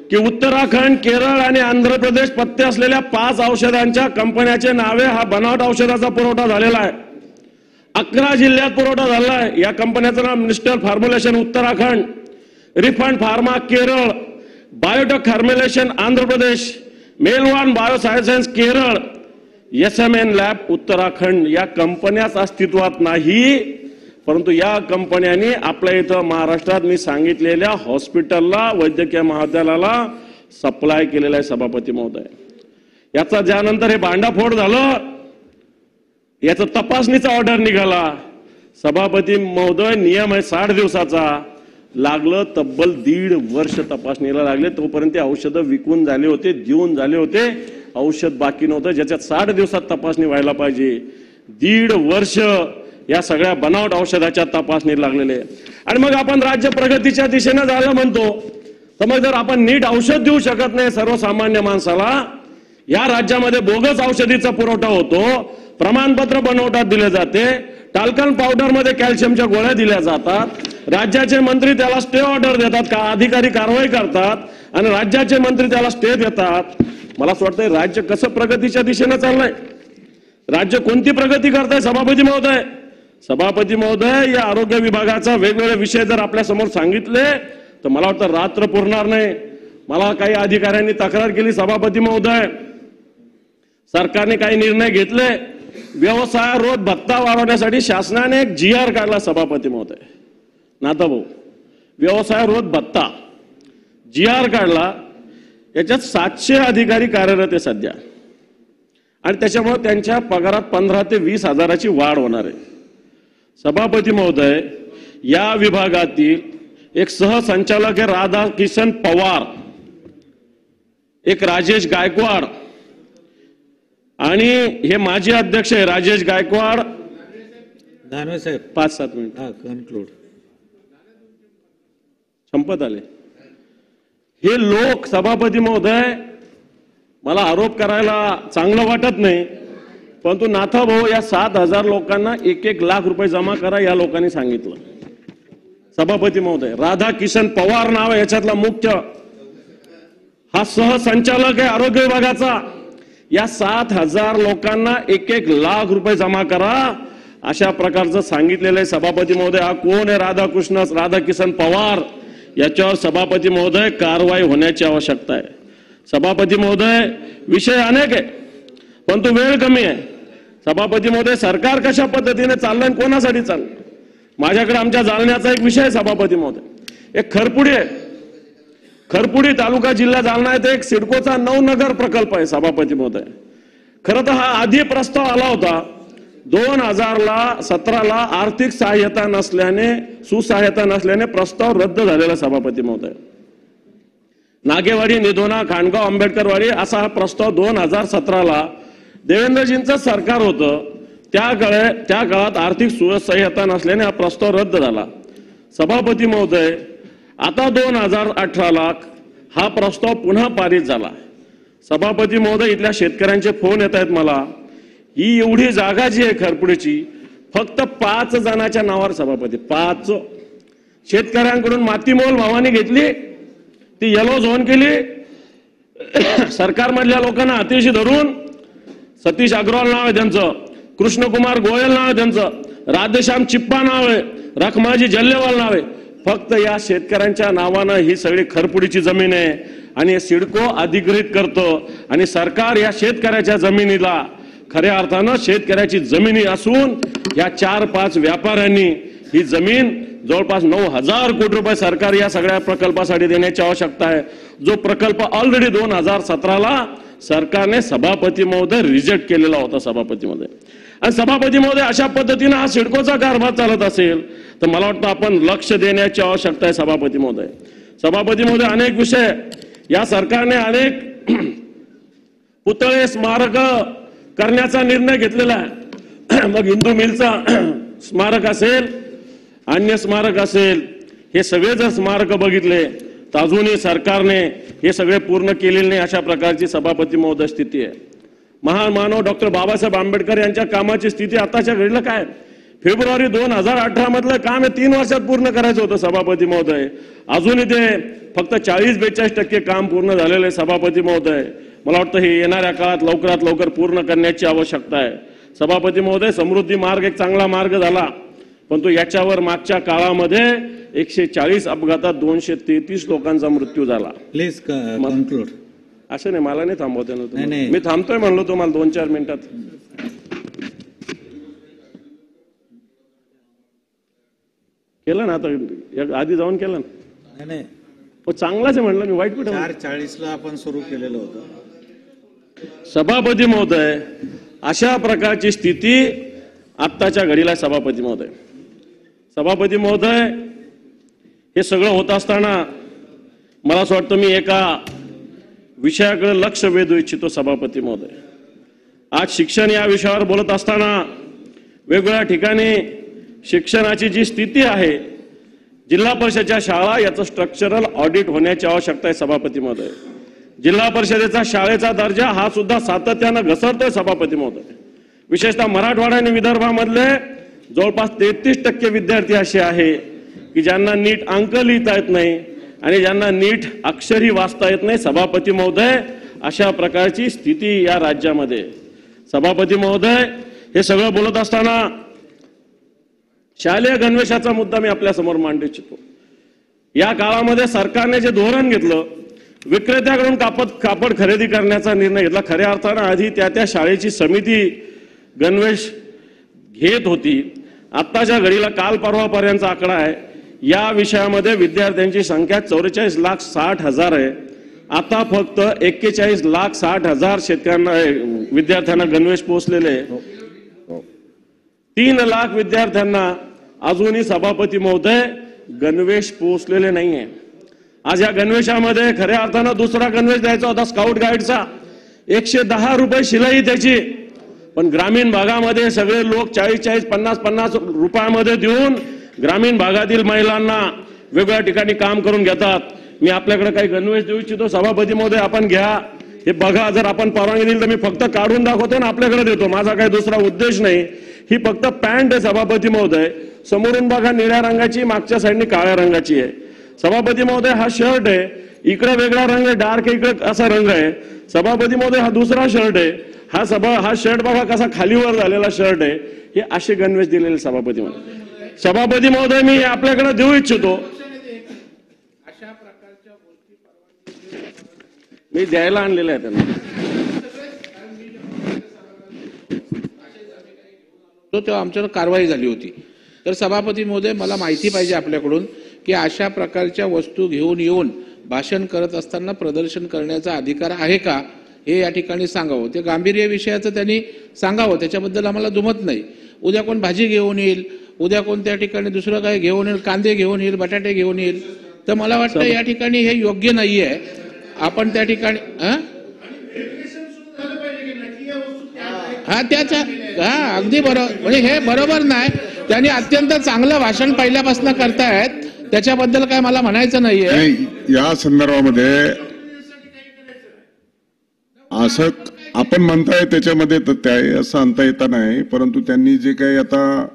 की उत्तराखंड, केरळ आणि आंध्र प्रदेश पत्ते असलेल्या 5 औषधांच्या कंपन्याचे नावे हा बनावट औषधाचा पुरवठा झालेला आहे. 11 जिल्ह्यात पुरवठा झाला आहे. या कंपन्याचं नाव minister formulation Uttarakhand, refund pharma Kerala, biotech formulation Andhra Pradesh, मेलवान biosciences Kerala, SMN lab Uttarakhand. या कंपन्याच अस्तित्वात नाही, परंतु या कंपन्यांनी आपल्या इथं महाराष्ट्रात मी सांगितलेल्या हॉस्पिटलला, वैद्यकीय महाविद्यालयाला सप्लाय केलेला आहे. सभापती महोदय, याचा ज्यानंतर हे भांडाफोड झालं, याचा तपासणीचा ऑर्डर निघाला. सभापती महोदय, नियम आहे 60 दिवसाचा, लागलं तब्बल 1.5 वर्ष तपासणीला लागले. तोपर्यंत औषधं विकून झाले होते, देऊन झाले होते, औषध बाकी नव्हतं ज्याच्यात 60 दिवसात तपासणी व्हायला पाहिजे. 1.5 वर्ष या सगळ्या बनावट औषधाच्या तपासणी लागलेले. आणि मग आपण राज्य प्रगतीच्या दिशेने जायला म्हणतो, तर मग जर आपण नीट औषध देऊ शकत नाही सर्वसामान्य माणसाला, या राज्यामध्ये बोगस औषधीचा पुरवठा होतो, प्रमाणपत्र बनवतात दिले जाते, टाल्कन पावडर मध्ये कॅल्शियमच्या गोळ्या दिल्या जातात, राज्याचे मंत्री त्याला स्टे ऑर्डर देतात, का अधिकारी कारवाई करतात आणि राज्याचे मंत्री त्याला स्टे देतात. मला असं वाटतंय राज्य कसं प्रगतीच्या दिशेने चाललंय, राज्य कोणती प्रगती करताय. सभापती महोदय, सभापती महोदय, या आरोग्य विभागाचा वेगवेगळे विषय जर आपल्या समोर सांगितले तर मला वाटतं रात्र पुरणार नाही. मला काही अधिकाऱ्यांनी तक्रार केली, सभापती महोदय, सरकारने काही निर्णय घेतले, व्यवसायारोध भत्ता वाढवण्यासाठी शासनाने एक GR काढला. सभापती महोदय, नाथाभाऊ, व्यवसायारोध भत्ता GR काढला. याच्यात 700 अधिकारी कार्यरत आहे सध्या, आणि त्याच्यामुळे त्यांच्या पगारात 15 ते 20 हजाराची वाढ होणार आहे. सभापती महोदय, या विभागातील एक सहसंचालक आहे राधाकिशन पवार, एक राजेश गायकवाड, आणि हे माजी अध्यक्ष आहे राजेश गायकवाड. दानवे साहेब, 5-7 मिनिट कन्क्लूड, संपत आले. हे लोक, सभापती महोदय, मला आरोप करायला चांगलं वाटत नाही, परंतु नाथाभाऊ, या 7,000 लोकांना 1-1 लाख रुपये जमा करा या लोकांनी सांगितलं. सभापती महोदय, राधाकिशन पवार नाव आहे याच्यातला मुख्य, हा सहसंचालक आहे आरोग्य विभागाचा. या 7,000 लोकांना 1-1 लाख रुपये जमा करा अशा प्रकारचं सांगितलेलं आहे. सभापती महोदय, हा कोण आहे राधाकिशन पवार, याच्यावर सभापती महोदय कारवाई होण्याची आवश्यकता आहे. सभापती महोदय, विषय अनेक आहे परंतु वेळ कमी आहे. सभापती महोदय, सरकार कशा पद्धतीने चाललंय, कोणासाठी चाललंय. माझ्याकडे आमच्या जालन्याचा एक विषय आहे सभापती महोदय, एक खरपुडी आहे, खरपुडी तालुका जिल्हा जालना आहे, एक सिडकोचा नवनगर प्रकल्प आहे. सभापती महोदय, खरं तर हा आधी प्रस्ताव आला होता 2017ला आर्थिक सहाय्यता नसल्याने, सुसहाय्यता नसल्याने प्रस्ताव रद्द झालेला. सभापती महोदय, नागेवाडी, निधोना, खांडगाव, आंबेडकरवाडी असा हा प्रस्ताव 2017ला देवेंद्रजींचं सरकार होतं, त्या काळात आर्थिक सुसहाय्यता नसल्याने हा प्रस्ताव रद्द झाला. सभापती महोदय, आता 2018ला हा प्रस्ताव पुन्हा पारित झाला. सभापती महोदय, इथल्या शेतकऱ्यांचे फोन येत आहेत मला. ही एवढी जागा जी आहे खरपुडीची, फक्त 5 जणांच्या नावावर सभापती, 5 शेतकऱ्यांकडून मातीमोल भावानी घेतली, ती येलो झोन केली. सरकारमधल्या लोकांना अतिशी धरून, सतीश अग्रवाल नाव आहे त्यांचं, कृष्णकुमार गोयल नाव आहे त्यांचं, राधेश्याम चिप्पा नाव आहे, रखमाजी जल्लेवाल नाव आहे. फक्त या शेतकऱ्यांच्या नावानं ही सगळी खरपुडीची जमीन आहे आणि सिडको अधिकृत करतो आणि सरकार या शेतकऱ्याच्या जमिनीला खऱ्या अर्थानं शेतकऱ्याची जमिनी असून या 4-5 व्यापाऱ्यांनी ही जमीन जवळपास 9,000 कोटी रुपये सरकार या सगळ्या प्रकल्पासाठी देण्याची आवश्यकता आहे. जो प्रकल्प ऑलरेडी 2017ला सरकारने सभापती महोदय रिजेक्ट केलेला होता सभापती महोदय. आणि सभापती महोदय, अशा पद्धतीने हा सिडकोचा कारभार चालत असेल तर मला वाटतं आपण लक्ष देण्याची आवश्यकता आहे सभापती महोदय. सभापती महोदय, अनेक विषय या सरकारने अनेक पुतळे स्मारक करण्याचा निर्णय घेतलेला आहे. मग हिंदू मिलचा स्मारक असेल, अन्य स्मारक असेल, हे सगळे जर स्मारक बघितले तर अजूनही सरकारने हे सगळे पूर्ण केलेले नाही, अशा प्रकारची सभापती महोदय स्थिती आहे. महान मानव डॉक्टर बाबासाहेब आंबेडकर यांच्या कामाची स्थिती आताच्या घडीला काय? फेब्रुवारी 2018 मधलं काम हे 3 वर्षात पूर्ण करायचं होतं सभापती महोदय. अजूनही ते फक्त 40-42% काम पूर्ण झालेलं आहे सभापती महोदय. मला वाटतं हे येणाऱ्या काळात लवकरात लवकर पूर्ण करण्याची आवश्यकता आहे. सभापती महोदय, समृद्धी मार्ग एक चांगला मार्ग झाला, पण तो याच्यावर मागच्या काळामध्ये 140 अपघातात 233 लोकांचा मृत्यू झाला. Please conclude. असं नाही, मला नाही थांबवते ना, मी थांबतोय म्हणलो तुम्हाला 2-4 मिनिटात. केलं ना आता, आधी जाऊन केलं ना. नाही, चांगलाच आहे म्हणलं मी, वाईट कुठे. 4:40ला आपण सुरू केलेलं होतं. सभापती महोदय, अशा प्रकारची स्थिती आत्ताच्या घडीला सभापती महोदय. सभापती महोदय, हे सगळं होत असताना मला असं वाटतं मी एका विषयाकडे लक्ष वेधू इच्छितो सभापती महोदय. आज शिक्षण या विषयावर बोलत असताना वेगवेगळ्या ठिकाणी शिक्षणाची जी स्थिती आहे, जिल्हा परिषदेच्या शाळा, याचं स्ट्रक्चरल ऑडिट होण्याची आवश्यकता आहे सभापती महोदय. जिल्हा परिषदेचा शाळेचा दर्जा हा सुद्धा सातत्यानं घसरतोय सभापती महोदय. विशेषतः मराठवाडा आणि विदर्भामधले जवळपास 33% विद्यार्थी असे आहे की ज्यांना नीट अंक लिहिता येत नाही आणि ज्यांना नीट अक्षरी वाचता येत नाही. सभापती महोदय, अशा प्रकारची स्थिती या राज्यामध्ये. सभापती महोदय, हे सगळं बोलत असताना शालेय गणवेशाचा मुद्दा मी आपल्या समोर मांडू इच्छितो. या काळामध्ये सरकारने जे धोरण घेतलं, विक्रेत्याकडून कापड खरेदी करण्याचा निर्णय घेतला. खऱ्या अर्थानं आधी त्या शाळेची समिती गणवेश घेत होती. आत्ताच्या घडीला काल परवापर्यंतचा आकडा आहे, या विषयामध्ये विद्यार्थ्यांची संख्या 44,60,000 आहे. आता फक्त 41,60,000 शेतकऱ्यांना विद्यार्थ्यांना गणवेश पोहोचलेले. 3 लाख विद्यार्थ्यांना अजूनही सभापती महोदय गणवेश पोहोचलेले नाहीये. आज या गणवेशामध्ये खऱ्या अर्थानं दुसरा गणवेश द्यायचा होता स्काउट गाईडचा, 110 रुपये शिलाई त्याची. पण ग्रामीण भागामध्ये सगळे लोक 40-40, 50-50 रुपयामध्ये देऊन ग्रामीण भागातील महिलांना वेगवेगळ्या ठिकाणी काम करून घेतात. मी आपल्याकडे काही गणवेश देऊ इच्छितो सभापती महोदय, आपण घ्या, हे बघा. जर आपण परवानगी दिली तर मी फक्त काढून दाखवतो ना आपल्याकडे देतो, माझा काही दुसरा उद्देश नाही. ही फक्त पॅन्ट आहे सभापती महोदय, समोरून बघा निळ्या रंगाची, मागच्या साईडने काळ्या रंगाची आहे. सभापती महोदय, हा शर्ट आहे, इकडे वेगळा रंग आहे, डार्क इकडे असा रंग आहे. सभापती महोदय, हा दुसरा शर्ट आहे. हा शर्ट बघा कसा खालीवर झालेला शर्ट आहे. हे असे गणवेश दिलेले सभापती महोदय. सभापती महोदय, मी आपल्याकडे देऊ इच्छितो, मी द्यायला आणलेलं आहे त्यांना. तेव्हा आमच्यावर कारवाई झाली होती. तर सभापती महोदय, मला माहिती पाहिजे आपल्याकडून की अशा प्रकारच्या वस्तू घेऊन येऊन भाषण करत असताना प्रदर्शन करण्याचा अधिकार आहे का, हे या ठिकाणी सांगावं. ते गांभीर्य विषयाचं त्यांनी सांगावं, त्याच्याबद्दल आम्हाला दुमत नाही. उद्या कोण भाजी घेऊन येईल, उद्या कोण त्या ठिकाणी दुसरं काय घेऊन येईल, कांदे घेऊन येईल, बटाटे घेऊन येईल, तर मला वाटतं या ठिकाणी हे योग्य नाहीये. आपण त्या ठिकाणी अगदी बरोबर, म्हणजे हे बरोबर नाही. त्यांनी अत्यंत चांगलं भाषण पहिल्यापासून करतायत, त्याच्याबद्दल काय मला म्हणायचं नाहीये. या संदर्भामध्ये असं आपण म्हणताय त्याच्यामध्ये तथ्य आहे असं आणता येता नाही, परंतु त्यांनी जे काही आता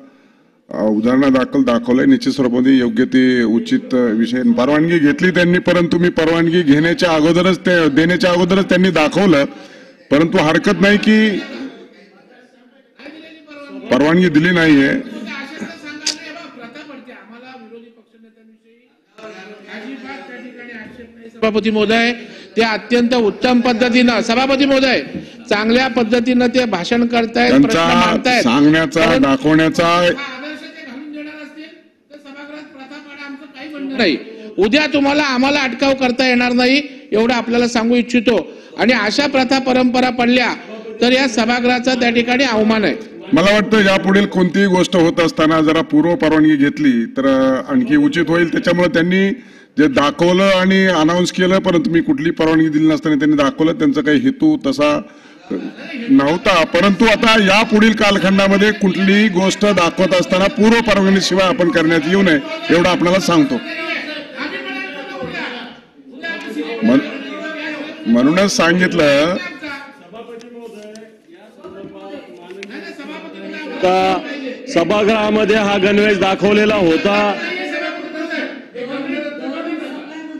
उदाहरणादाखल दाखवलंय निश्चित स्वरूपामध्ये योग्य ते उचित विषय परवानगी घेतली त्यांनी, परंतु मी परवानगी घेण्याच्या अगोदरच देण्याच्या अगोदरच त्यांनी दाखवलं, परंतु हरकत नाही की परवानगी दिली नाहीये. सभापती महोदय ते अत्यंत उत्तम पद्धतीनं सभापती महोदय चांगल्या पद्धतीनं ते भाषण करतायत, प्रश्न त्यांचा मांडतायत, सांगण्याचा दाखवण्याचा नाही. उद्या तुम्हाला आम्हाला अटकाव करता येणार नाही एवढं आपल्याला सांगू इच्छितो. आणि अशा प्रथा परंपरा पडल्या तर या सभागृहाचा त्या ठिकाणी अवमान आहे. मला वाटतं यापुढील कोणतीही गोष्ट होत असताना जरा पूर्व परवानगी घेतली तर आणखी उचित होईल. त्याच्यामुळे त्यांनी जे दाखवलं आणि अनाऊन्स केलं, परंतु मी कुठली परवानगी दिली नसताना त्यांनी दाखवलं, त्यांचा काही हेतू तसा नव्हता. परंतु आता या पुढील कालखंडामध्ये कुठलीही गोष्ट दाखवत असताना पूर्व परवानगीशिवाय आपण करण्यात येऊ नये एवढं आपल्याला सांगतो. म्हणूनच सांगितलं का सभागृहामध्ये हा गणवेश दाखवलेला होता.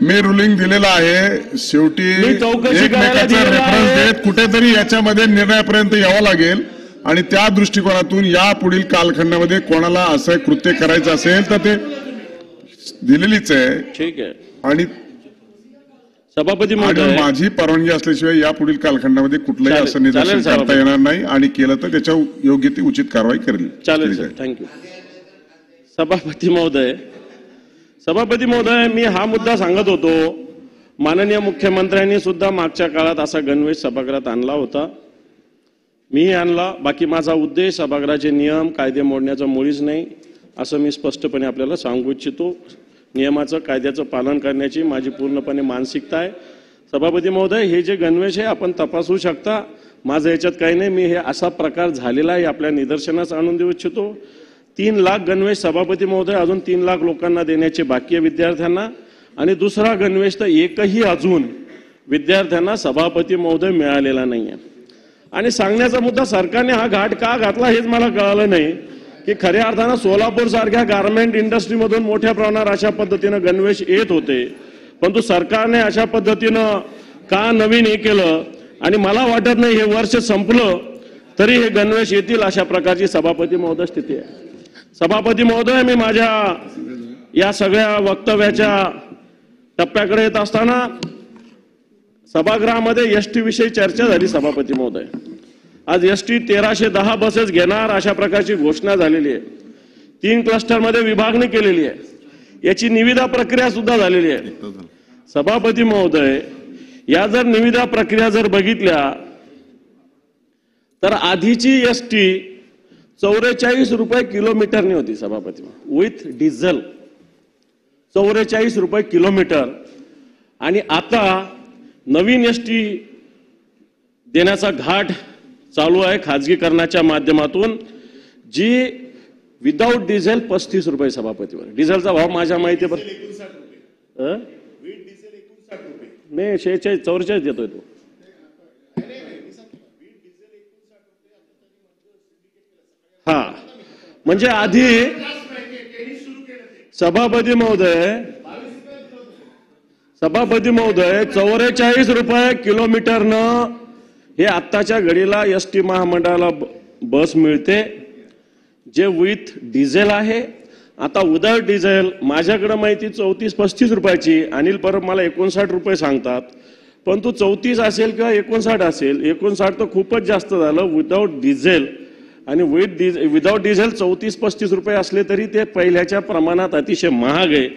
मी रुलिंग दिलेलं आहे. शेवटी एकमेकाचा रेफरन्स देत कुठेतरी याच्यामध्ये निर्णयापर्यंत यावं लागेल आणि त्या दृष्टिकोनातून या पुढील कालखंडामध्ये कोणाला असं कृत्य करायचं असेल तर ते दिलेलीच आहे. ठीक आहे. आणि सभापती महोदय माझी परवानगी असल्याशिवाय या पुढील कालखंडामध्ये कुठलंही असं निदर्शन करता येणार नाही आणि केलं तर त्याच्या योग्य ती उचित कारवाई करेल. चालेल सर, थँक्यू. सभापती महोदय मी हा मुद्दा सांगत होतो. माननीय मुख्यमंत्र्यांनी सुद्धा मागच्या काळात असा गणवेश सभागृहात आणला होता, मी आणला. बाकी माझा उद्देश सभागृहाचे नियम कायदे मोडण्याचा मुळीच नाही असं मी स्पष्टपणे आपल्याला सांगू इच्छितो. नियमाचं कायद्याचं पालन करण्याची माझी पूर्णपणे मानसिकता आहे. सभापती महोदय हे जे गणवेश आहे आपण तपासू शकता, माझं याच्यात काही नाही. मी हे असा प्रकार झालेला आहे आपल्या निदर्शनास आणून देऊ इच्छितो. 3 लाख गणवेश सभापती महोदय अजून 3 लाख लोकांना देण्याचे बाकी आहे विद्यार्थ्यांना, आणि दुसरा गणवेश तर एकही अजून विद्यार्थ्यांना सभापती महोदय मिळालेला नाही आहे. आणि सांगण्याचा मुद्दा सरकारने हा घाट का घातला हेच मला कळालं नाही की खऱ्या अर्थानं सोलापूर सारख्या गारमेंट इंडस्ट्रीमधून मोठ्या प्रमाणावर अशा पद्धतीनं गणवेश येत होते, परंतु सरकारने अशा पद्धतीनं का नवीन हे केलं. आणि मला वाटत नाही हे वर्ष संपलं तरी हे गणवेश येतील अशा प्रकारची सभापती महोदय स्थिती आहे. सभापती महोदय मी माझ्या या सगळ्या वक्तव्याच्या टप्प्याकडे येत असताना सभागृहामध्ये एसटी विषयी चर्चा झाली. सभापती महोदय आज एसटी 1310 बसेस घेणार अशा प्रकारची घोषणा झालेली आहे. 3 क्लस्टरमध्ये विभागणी केलेली आहे. याची निविदा प्रक्रिया सुद्धा झालेली आहे. सभापती महोदय या जर निविदा प्रक्रिया जर बघितल्या तर आधीची एसटी 44 रुपये किलोमीटरनी होती सभापती, विथ डिझेल 44 रुपये किलोमीटर. आणि आता नवीन एसटी देण्याचा घाट चालू आहे खाजगीकरणाच्या माध्यमातून, जी विदाऊट डिझेल 35 रुपये सभापतीवर. डिझेलचा भाव माझ्या माहितीवर नाही 46 44 देतोय तो. हा म्हणजे आधी सभापती महोदय 44 रुपये किलोमीटरनं हे आत्ताच्या घडीला एसटी महामंडळाला बस मिळते जे विथ डिझेल आहे. आता विदाऊट डिझेल माझ्याकडे माहिती 34-35 रुपयाची, अनिल परब मला 59 रुपये सांगतात, परंतु 34 असेल किंवा 59 असेल, 59 तर खूपच जास्त झालं विदाऊट डिझेल. आणि विदाऊट डिझेल 34-35 रुपये असले तरी ते पहिल्याच्या प्रमाणात अतिशय महाग आहे.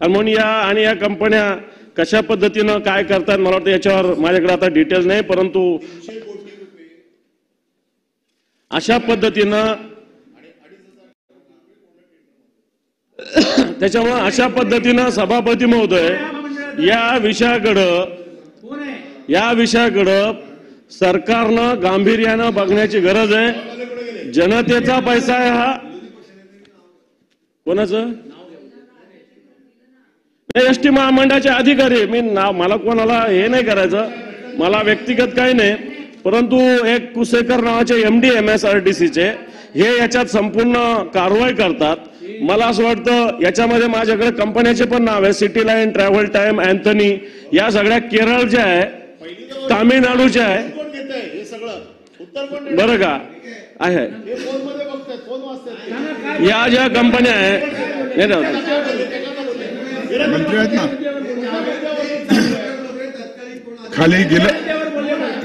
आणि म्हणून या कंपन्या कशा पद्धतीनं काय करतात मला वाटतं याच्यावर माझ्याकडे आता डिटेल्स नाही, परंतु अशा पद्धतीनं त्याच्यामुळे अशा पद्धतीनं सभापती महोदय या विषयाकडं सरकारनं गांभीर्यानं बघण्याची गरज आहे. जनतेचा पैसा आहे हा. कोणाचं एसटी महामंडळाचे अधिकारी मी मला कोणाला हे नाही करायचं. मला व्यक्तिगत काही नाही, परंतु एक कुसेकर नावाचे MD MSRTCचे हे याच्यात संपूर्ण कारवाई करतात. मला असं वाटतं याच्यामध्ये माझ्याकडे कंपन्याचे पण नाव आहे, city line, travel time, Anthony, या सगळ्या केरळच्या आहे, तामिळनाडूच्या आहे, बरं का आहे. या ज्या कंपन्या आहे मंत्री आहेत ना खाली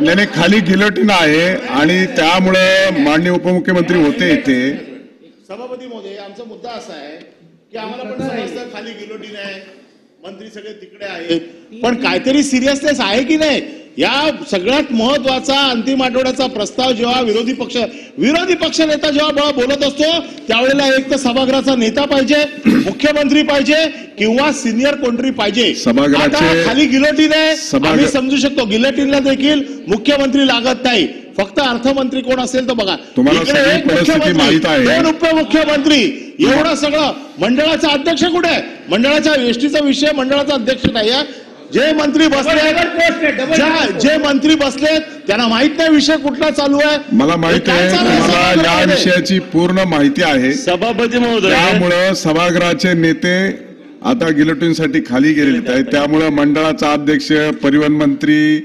नाही खाली गिलोटिन आहे आणि त्यामुळे माननीय उपमुख्यमंत्री होते इथे. सभापती महोदय, आमचा मुद्दा असा आहे की आम्हाला पण समजतं खाली गिलोटिन आहे, मंत्री सगळे तिकडे आहेत, पण काहीतरी सिरियसनेस आहे की नाही? या सगळ्यात महत्वाचा अंतिम आठवड्याचा प्रस्ताव जेव्हा विरोधी पक्ष नेता जेव्हा बोलत असतो त्यावेळेला एक तर सभागृहाचा नेता पाहिजे, मुख्यमंत्री पाहिजे किंवा सिनियर कोणतरी पाहिजे. सभागृहाचे खाली गिलोटिन आहे, आम्ही समजू शकतो, गिलोटिनला देखील मुख्यमंत्री लागत नाही, फक्त अर्थमंत्री कोण असेल तर बघा. तुम्हाला एक मुख्यमंत्री, दोन उपमुख्यमंत्री, एवढं सगळं. मंडळाचा अध्यक्ष कुठे आहे? मंडळाच्या एसटीचा विषय मंडळाचा अध्यक्ष नाही. जे मंत्री बसलेत त्यांना माहित नाही विषय कुठला चालू आहे. मला माहित आहे, मला या विषयाची पूर्ण माहिती आहे सभापती महोदय. त्यामुळं सभागृहाचे नेते आता गिलोटिनसाठी खाली गेलेले आहेत. त्यामुळं मंडळाचा अध्यक्ष, परिवहन मंत्री,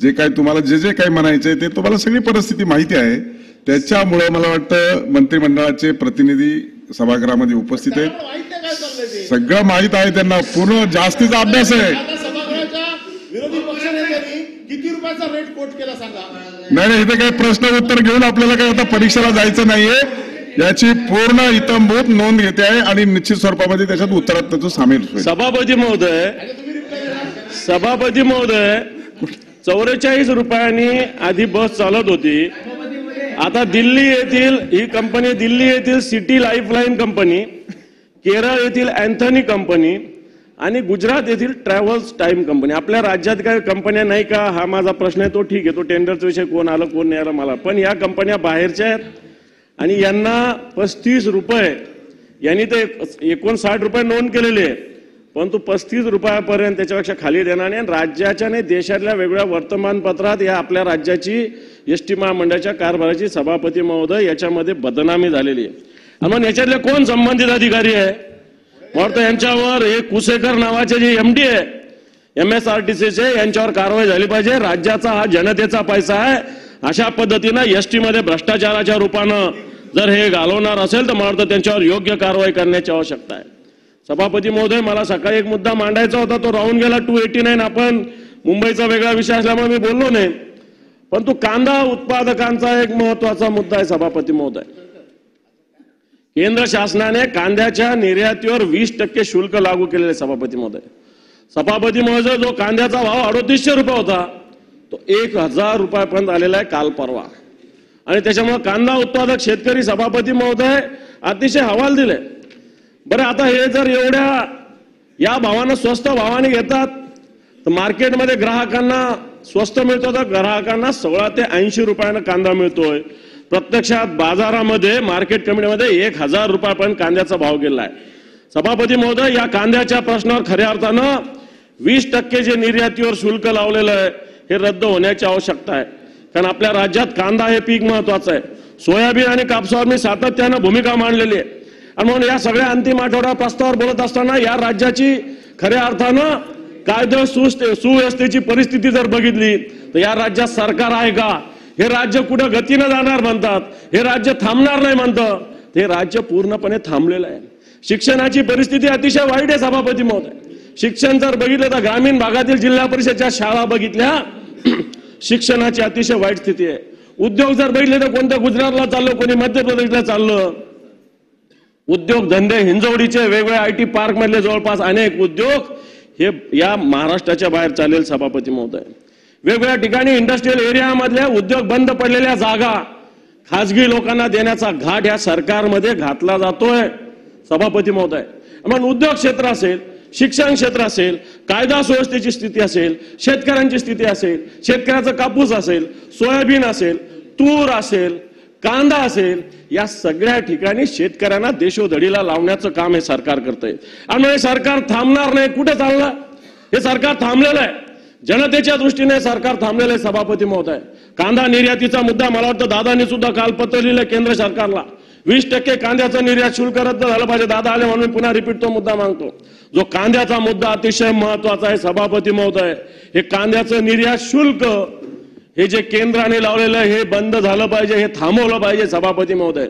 जे काही तुम्हाला जे काही म्हणायचंय ते तुम्हाला सगळी परिस्थिती माहिती आहे. त्याच्यामुळं मला वाटतं मंत्रिमंडळाचे प्रतिनिधी सभागृहामध्ये उपस्थित आहेत, सगळं माहित आहे त्यांना, पूर्ण जास्तीचा अभ्यास आहे. विरोधी पक्षनेत्यांनी किती रुपयाचा रेट कोट केला सांगा? नाही, इथे काही प्रश्न उत्तर घेऊन आपल्याला काही आता परीक्षेला जायचं नाहीये. याची पूर्ण इत्थंभूत नोंद घेते आहे आणि निश्चित स्वरूपामध्ये त्याच्यात उत्तरात त्याचं सामील होईल. सभापती महोदय 44 रुपयांनी आधी बस चालत होती. आता दिल्ली येथील ही कंपनी, दिल्ली येथील सिटी लाईफलाईन कंपनी, केरळ येथील अँथनी कंपनी आणि गुजरात येथील ट्रॅव्हल्स टाइम कंपनी. आपल्या राज्यात काही कंपन्या नाही का, हा माझा प्रश्न आहे. तो ठीक आहे, तो टेंडरचा विषय, कोण आलं कोण नाही आलं मला, पण या कंपन्या बाहेरच्या आहेत आणि यांना 35 रुपये, यांनी ते 59 रुपये नोंद केलेले आहे, परंतु 35 रुपयापर्यंत त्याच्यापेक्षा खाली देणार नाही. राज्याच्या नाही देशातल्या वेगवेगळ्या वर्तमानपत्रात या आपल्या राज्याची एसटी महामंडळाच्या कारभाराची सभापती महोदय याच्यामध्ये बदनामी झालेली आहे. आणि मग याच्यातले कोण संबंधित अधिकारी आहे? वाटतं यांच्यावर हे कुसेकर नावाचे जे MD आहे MSRTCचे, यांच्यावर कारवाई झाली पाहिजे. राज्याचा हा जनतेचा पैसा आहे. अशा पद्धतीनं एसटी मध्ये भ्रष्टाचाराच्या रूपानं जर हे घालवणार असेल तर मला वाटतं त्यांच्यावर योग्य कारवाई करण्याची आवश्यकता आहे. सभापती महोदय, मला सकाळी एक मुद्दा मांडायचा होता, तो राहून गेला. 289 आपण मुंबईचा वेगळा विषय असल्यामुळे मी बोललो नाही, परंतु कांदा उत्पादकांचा एक महत्वाचा मुद्दा आहे सभापती महोदय. केंद्र शासनाने कांद्याच्या निर्यातीवर 20% शुल्क लागू केलेले सभापती महोदय. सभापती महोदय, जो कांद्याचा भाव 3800 रुपये होता तो 1000 रुपयापर्यंत आलेला आहे काल परवा. आणि त्याच्यामुळे कांदा उत्पादक शेतकरी सभापती महोदय अतिशय हवाल दिले. बरं, आता हे जर एवढ्या या भावानं स्वस्त भावाने घेतात तर मार्केटमध्ये ग्राहकांना स्वस्त मिळतो, तर ग्राहकांना 16 ते 80 रुपयानं कांदा मिळतोय. प्रत्यक्षात बाजारामध्ये मार्केट कमिटीमध्ये 1000 रुपयापर्यंत कांद्याचा भाव गेला आहे. सभापती महोदय, या कांद्याच्या प्रश्नावर खऱ्या अर्थानं 20% जे निर्यातीवर शुल्क लावलेलं आहे हे रद्द होण्याची आवश्यकता आहे. कारण आपल्या राज्यात कांदा हे पीक महत्वाचं आहे. सोयाबीन आणि कापसावर मी सातत्यानं भूमिका मांडलेली आहे. आणि म्हणून या सगळ्या अंतिम आठवडा प्रस्तावावर बोलत असताना या राज्याची खऱ्या अर्थानं कायदा सुव्यवस्थेची परिस्थिती जर बघितली तर या राज्यात सरकार आहे का? हे राज्य कुठं गतीनं जाणार म्हणतात, हे राज्य थांबणार नाही म्हणतं, हे राज्य पूर्णपणे थांबलेलं आहे. शिक्षणाची परिस्थिती अतिशय वाईट आहे सभापती महोदय. शिक्षण जर बघितलं तर ग्रामीण भागातील जिल्हा परिषदच्या शाळा बघितल्या, शिक्षणाची अतिशय वाईट स्थिती आहे. उद्योग जर बघितले तर कोणत्या गुजरातला चाललं, कोणी मध्य प्रदेशला चाललं. उद्योग धंदे हिंजवडीचे वेगवेगळ्या IT पार्क मधले जवळपास अनेक उद्योग हे या महाराष्ट्राच्या बाहेर चालेल सभापती महोदय. वेगवेगळ्या ठिकाणी इंडस्ट्रियल एरियामधल्या उद्योग बंद पडलेल्या जागा खासगी लोकांना देण्याचा घाट या सरकारमध्ये घातला जातोय सभापती महोदय. म्हणून उद्योग क्षेत्र असेल, शिक्षण क्षेत्र असेल, कायदा सुव्यवस्थेची स्थिती असेल, शेतकऱ्यांची स्थिती असेल, शेतकऱ्याचा कापूस असेल, सोयाबीन असेल, तूर असेल, कांदा असेल, या सगळ्या ठिकाणी शेतकऱ्यांना देशोधडीला लावण्याचं काम हे सरकार करतंय. आणि हे सरकार थांबणार नाही. कुठे चाललं? हे सरकार थांबलेलं आहे. जनतेच्या दृष्टीने सरकार थांबलेलं आहे सभापती महोदय. कांदा निर्यातीचा मुद्दा मला वाटतं दादांनी सुद्धा काल पत्र लिहिलं केंद्र सरकारला. 20% कांद्याचं निर्यात शुल्क रद्द झालं पाहिजे. दादा आले म्हणून पुन्हा रिपीट तो मुद्दा मागतो. जो कांद्याचा मुद्दा अतिशय महत्वाचा आहे सभापती महोदय. हे कांद्याचं निर्यात शुल्क हे जे केंद्राने लावलेलं हे बंद झालं पाहिजे, हे थांबवलं पाहिजे सभापती महोदय.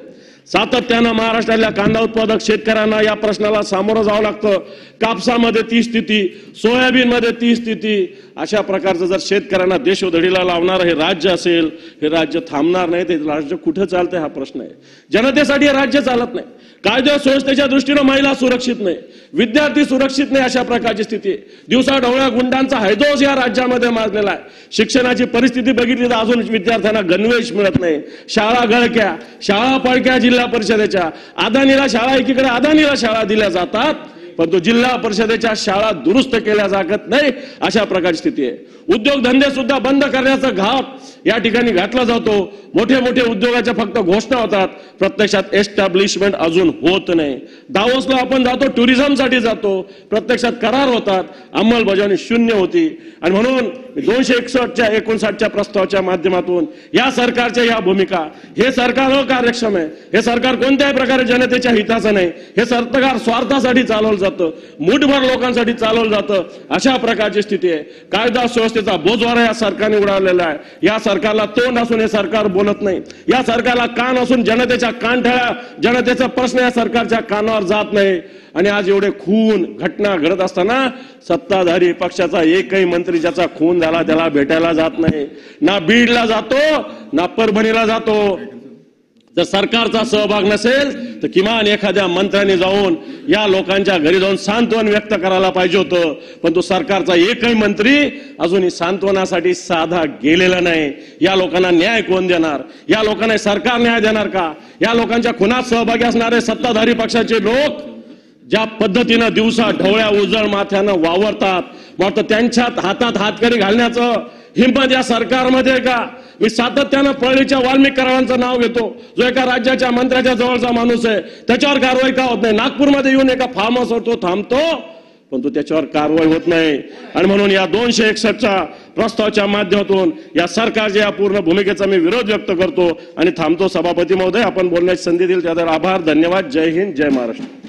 सातत्यानं महाराष्ट्रातल्या कांदा उत्पादक शेतकऱ्यांना या प्रश्नाला सामोरं जावं लागतं. कापसामध्ये ती स्थिती, सोयाबीनमध्ये ती स्थिती. अशा प्रकारचं जर शेतकऱ्यांना देशोधडीला लावणारं हे राज्य असेल, हे राज्य थांबणार नाही. ते राज्य कुठं चालतंय हा प्रश्न आहे. जनतेसाठी हे राज्य चालत नाही. कायदा सुव्यवस्थेच्या दृष्टीनं महिला सुरक्षित नाही, विद्यार्थी सुरक्षित नाही. अशा प्रकारची स्थिती आहे. दिवसा ढवळ्या गुंडांचा हैदोस या राज्यामध्ये माजलेला आहे. शिक्षणाची परिस्थिती बघितली तर अजून विद्यार्थ्यांना गणवेश मिळत नाही. शाळा गळक्या, शाळा पडक्या जिल्हा परिषदेच्या. अदानीला शाळा एकीकडे अदानीला शाळा दिल्या जातात, पण तो जिल्हा परिषदेच्या शाळा दुरुस्त केल्या जात नाही. अशा प्रकारची स्थिती आहे. उद्योगधंदे सुद्धा बंद करण्याचा घात या ठिकाणी घातला जातो. मोठे मोठे उद्योगाच्या फक्त घोषणा होतात, प्रत्यक्षात एस्टॅब्लिशमेंट अजून होत नाही. दावोसला आपण जातो, टुरिझमसाठी जातो, प्रत्यक्षात करार होतात, अंमलबजावणी शून्य होती. आणि म्हणून 261-59 प्रस्तावाच्या माध्यमातून या सरकारच्या या भूमिका, हे सरकार अकार्यक्षम आहे. हे सरकार कोणत्याही प्रकारे जनतेच्या हिताचं नाही. हे सरकार स्वार्थासाठी चालवलं जातं, मुठभर लोकांसाठी चालवलं जातं. अशा प्रकारची स्थिती आहे. कायदा सुव्यवस्थेचा बोजवारा या सरकारने उडावलेला आहे. या सरकारला तोंड असून हे सरकार बोलत नाही. या सरकारला कान असून जनतेच्या कानठळ्या, जनतेचा प्रश्न या सरकारच्या कानावर जात नाही. आणि आज एवढे खून घटना घडत असताना सत्ताधारी पक्षाचा एकही मंत्री ज्याचा खून झाला त्याला भेटायला जात नाही. ना बीडला जातो, ना परभणीला जातो. जर सरकारचा सहभाग नसेल तर किमान एखाद्या मंत्र्याने जाऊन या लोकांच्या घरी जाऊन सांत्वन व्यक्त करायला पाहिजे होतं. पण तो सरकारचा एकही मंत्री अजूनही सांत्वनासाठी साधा गेलेला नाही. या लोकांना न्याय कोण देणार? या लोकांना सरकार न्याय देणार का? या लोकांच्या खुनात सहभागी असणारे सत्ताधारी पक्षाचे लोक ज्या पद्धतीनं दिवसा ढवळ्या उजळ माथ्यानं वावरतात, मात्र त्यांच्या हातात हातकरी घालण्याचं हिंमत या सरकारमध्ये का? मी सातत्यानं परळीच्या वाल्मिक करारांचं नाव घेतो, जो एका राज्याच्या मंत्र्याच्या जवळचा माणूस आहे. त्याच्यावर कारवाई का होत नाही? नागपूरमध्ये येऊन एका फार्म हाऊसवर तो थांबतो, पण तो त्याच्यावर कारवाई होत नाही. आणि म्हणून या 261च्या प्रस्तावाच्या माध्यमातून या सरकारच्या या पूर्ण भूमिकेचा मी विरोध व्यक्त करतो आणि थांबतो. सभापती महोदय, आपण बोलण्याची संधी दिली त्याबद्दल आभार, धन्यवाद. जय हिंद, जय महाराष्ट्र.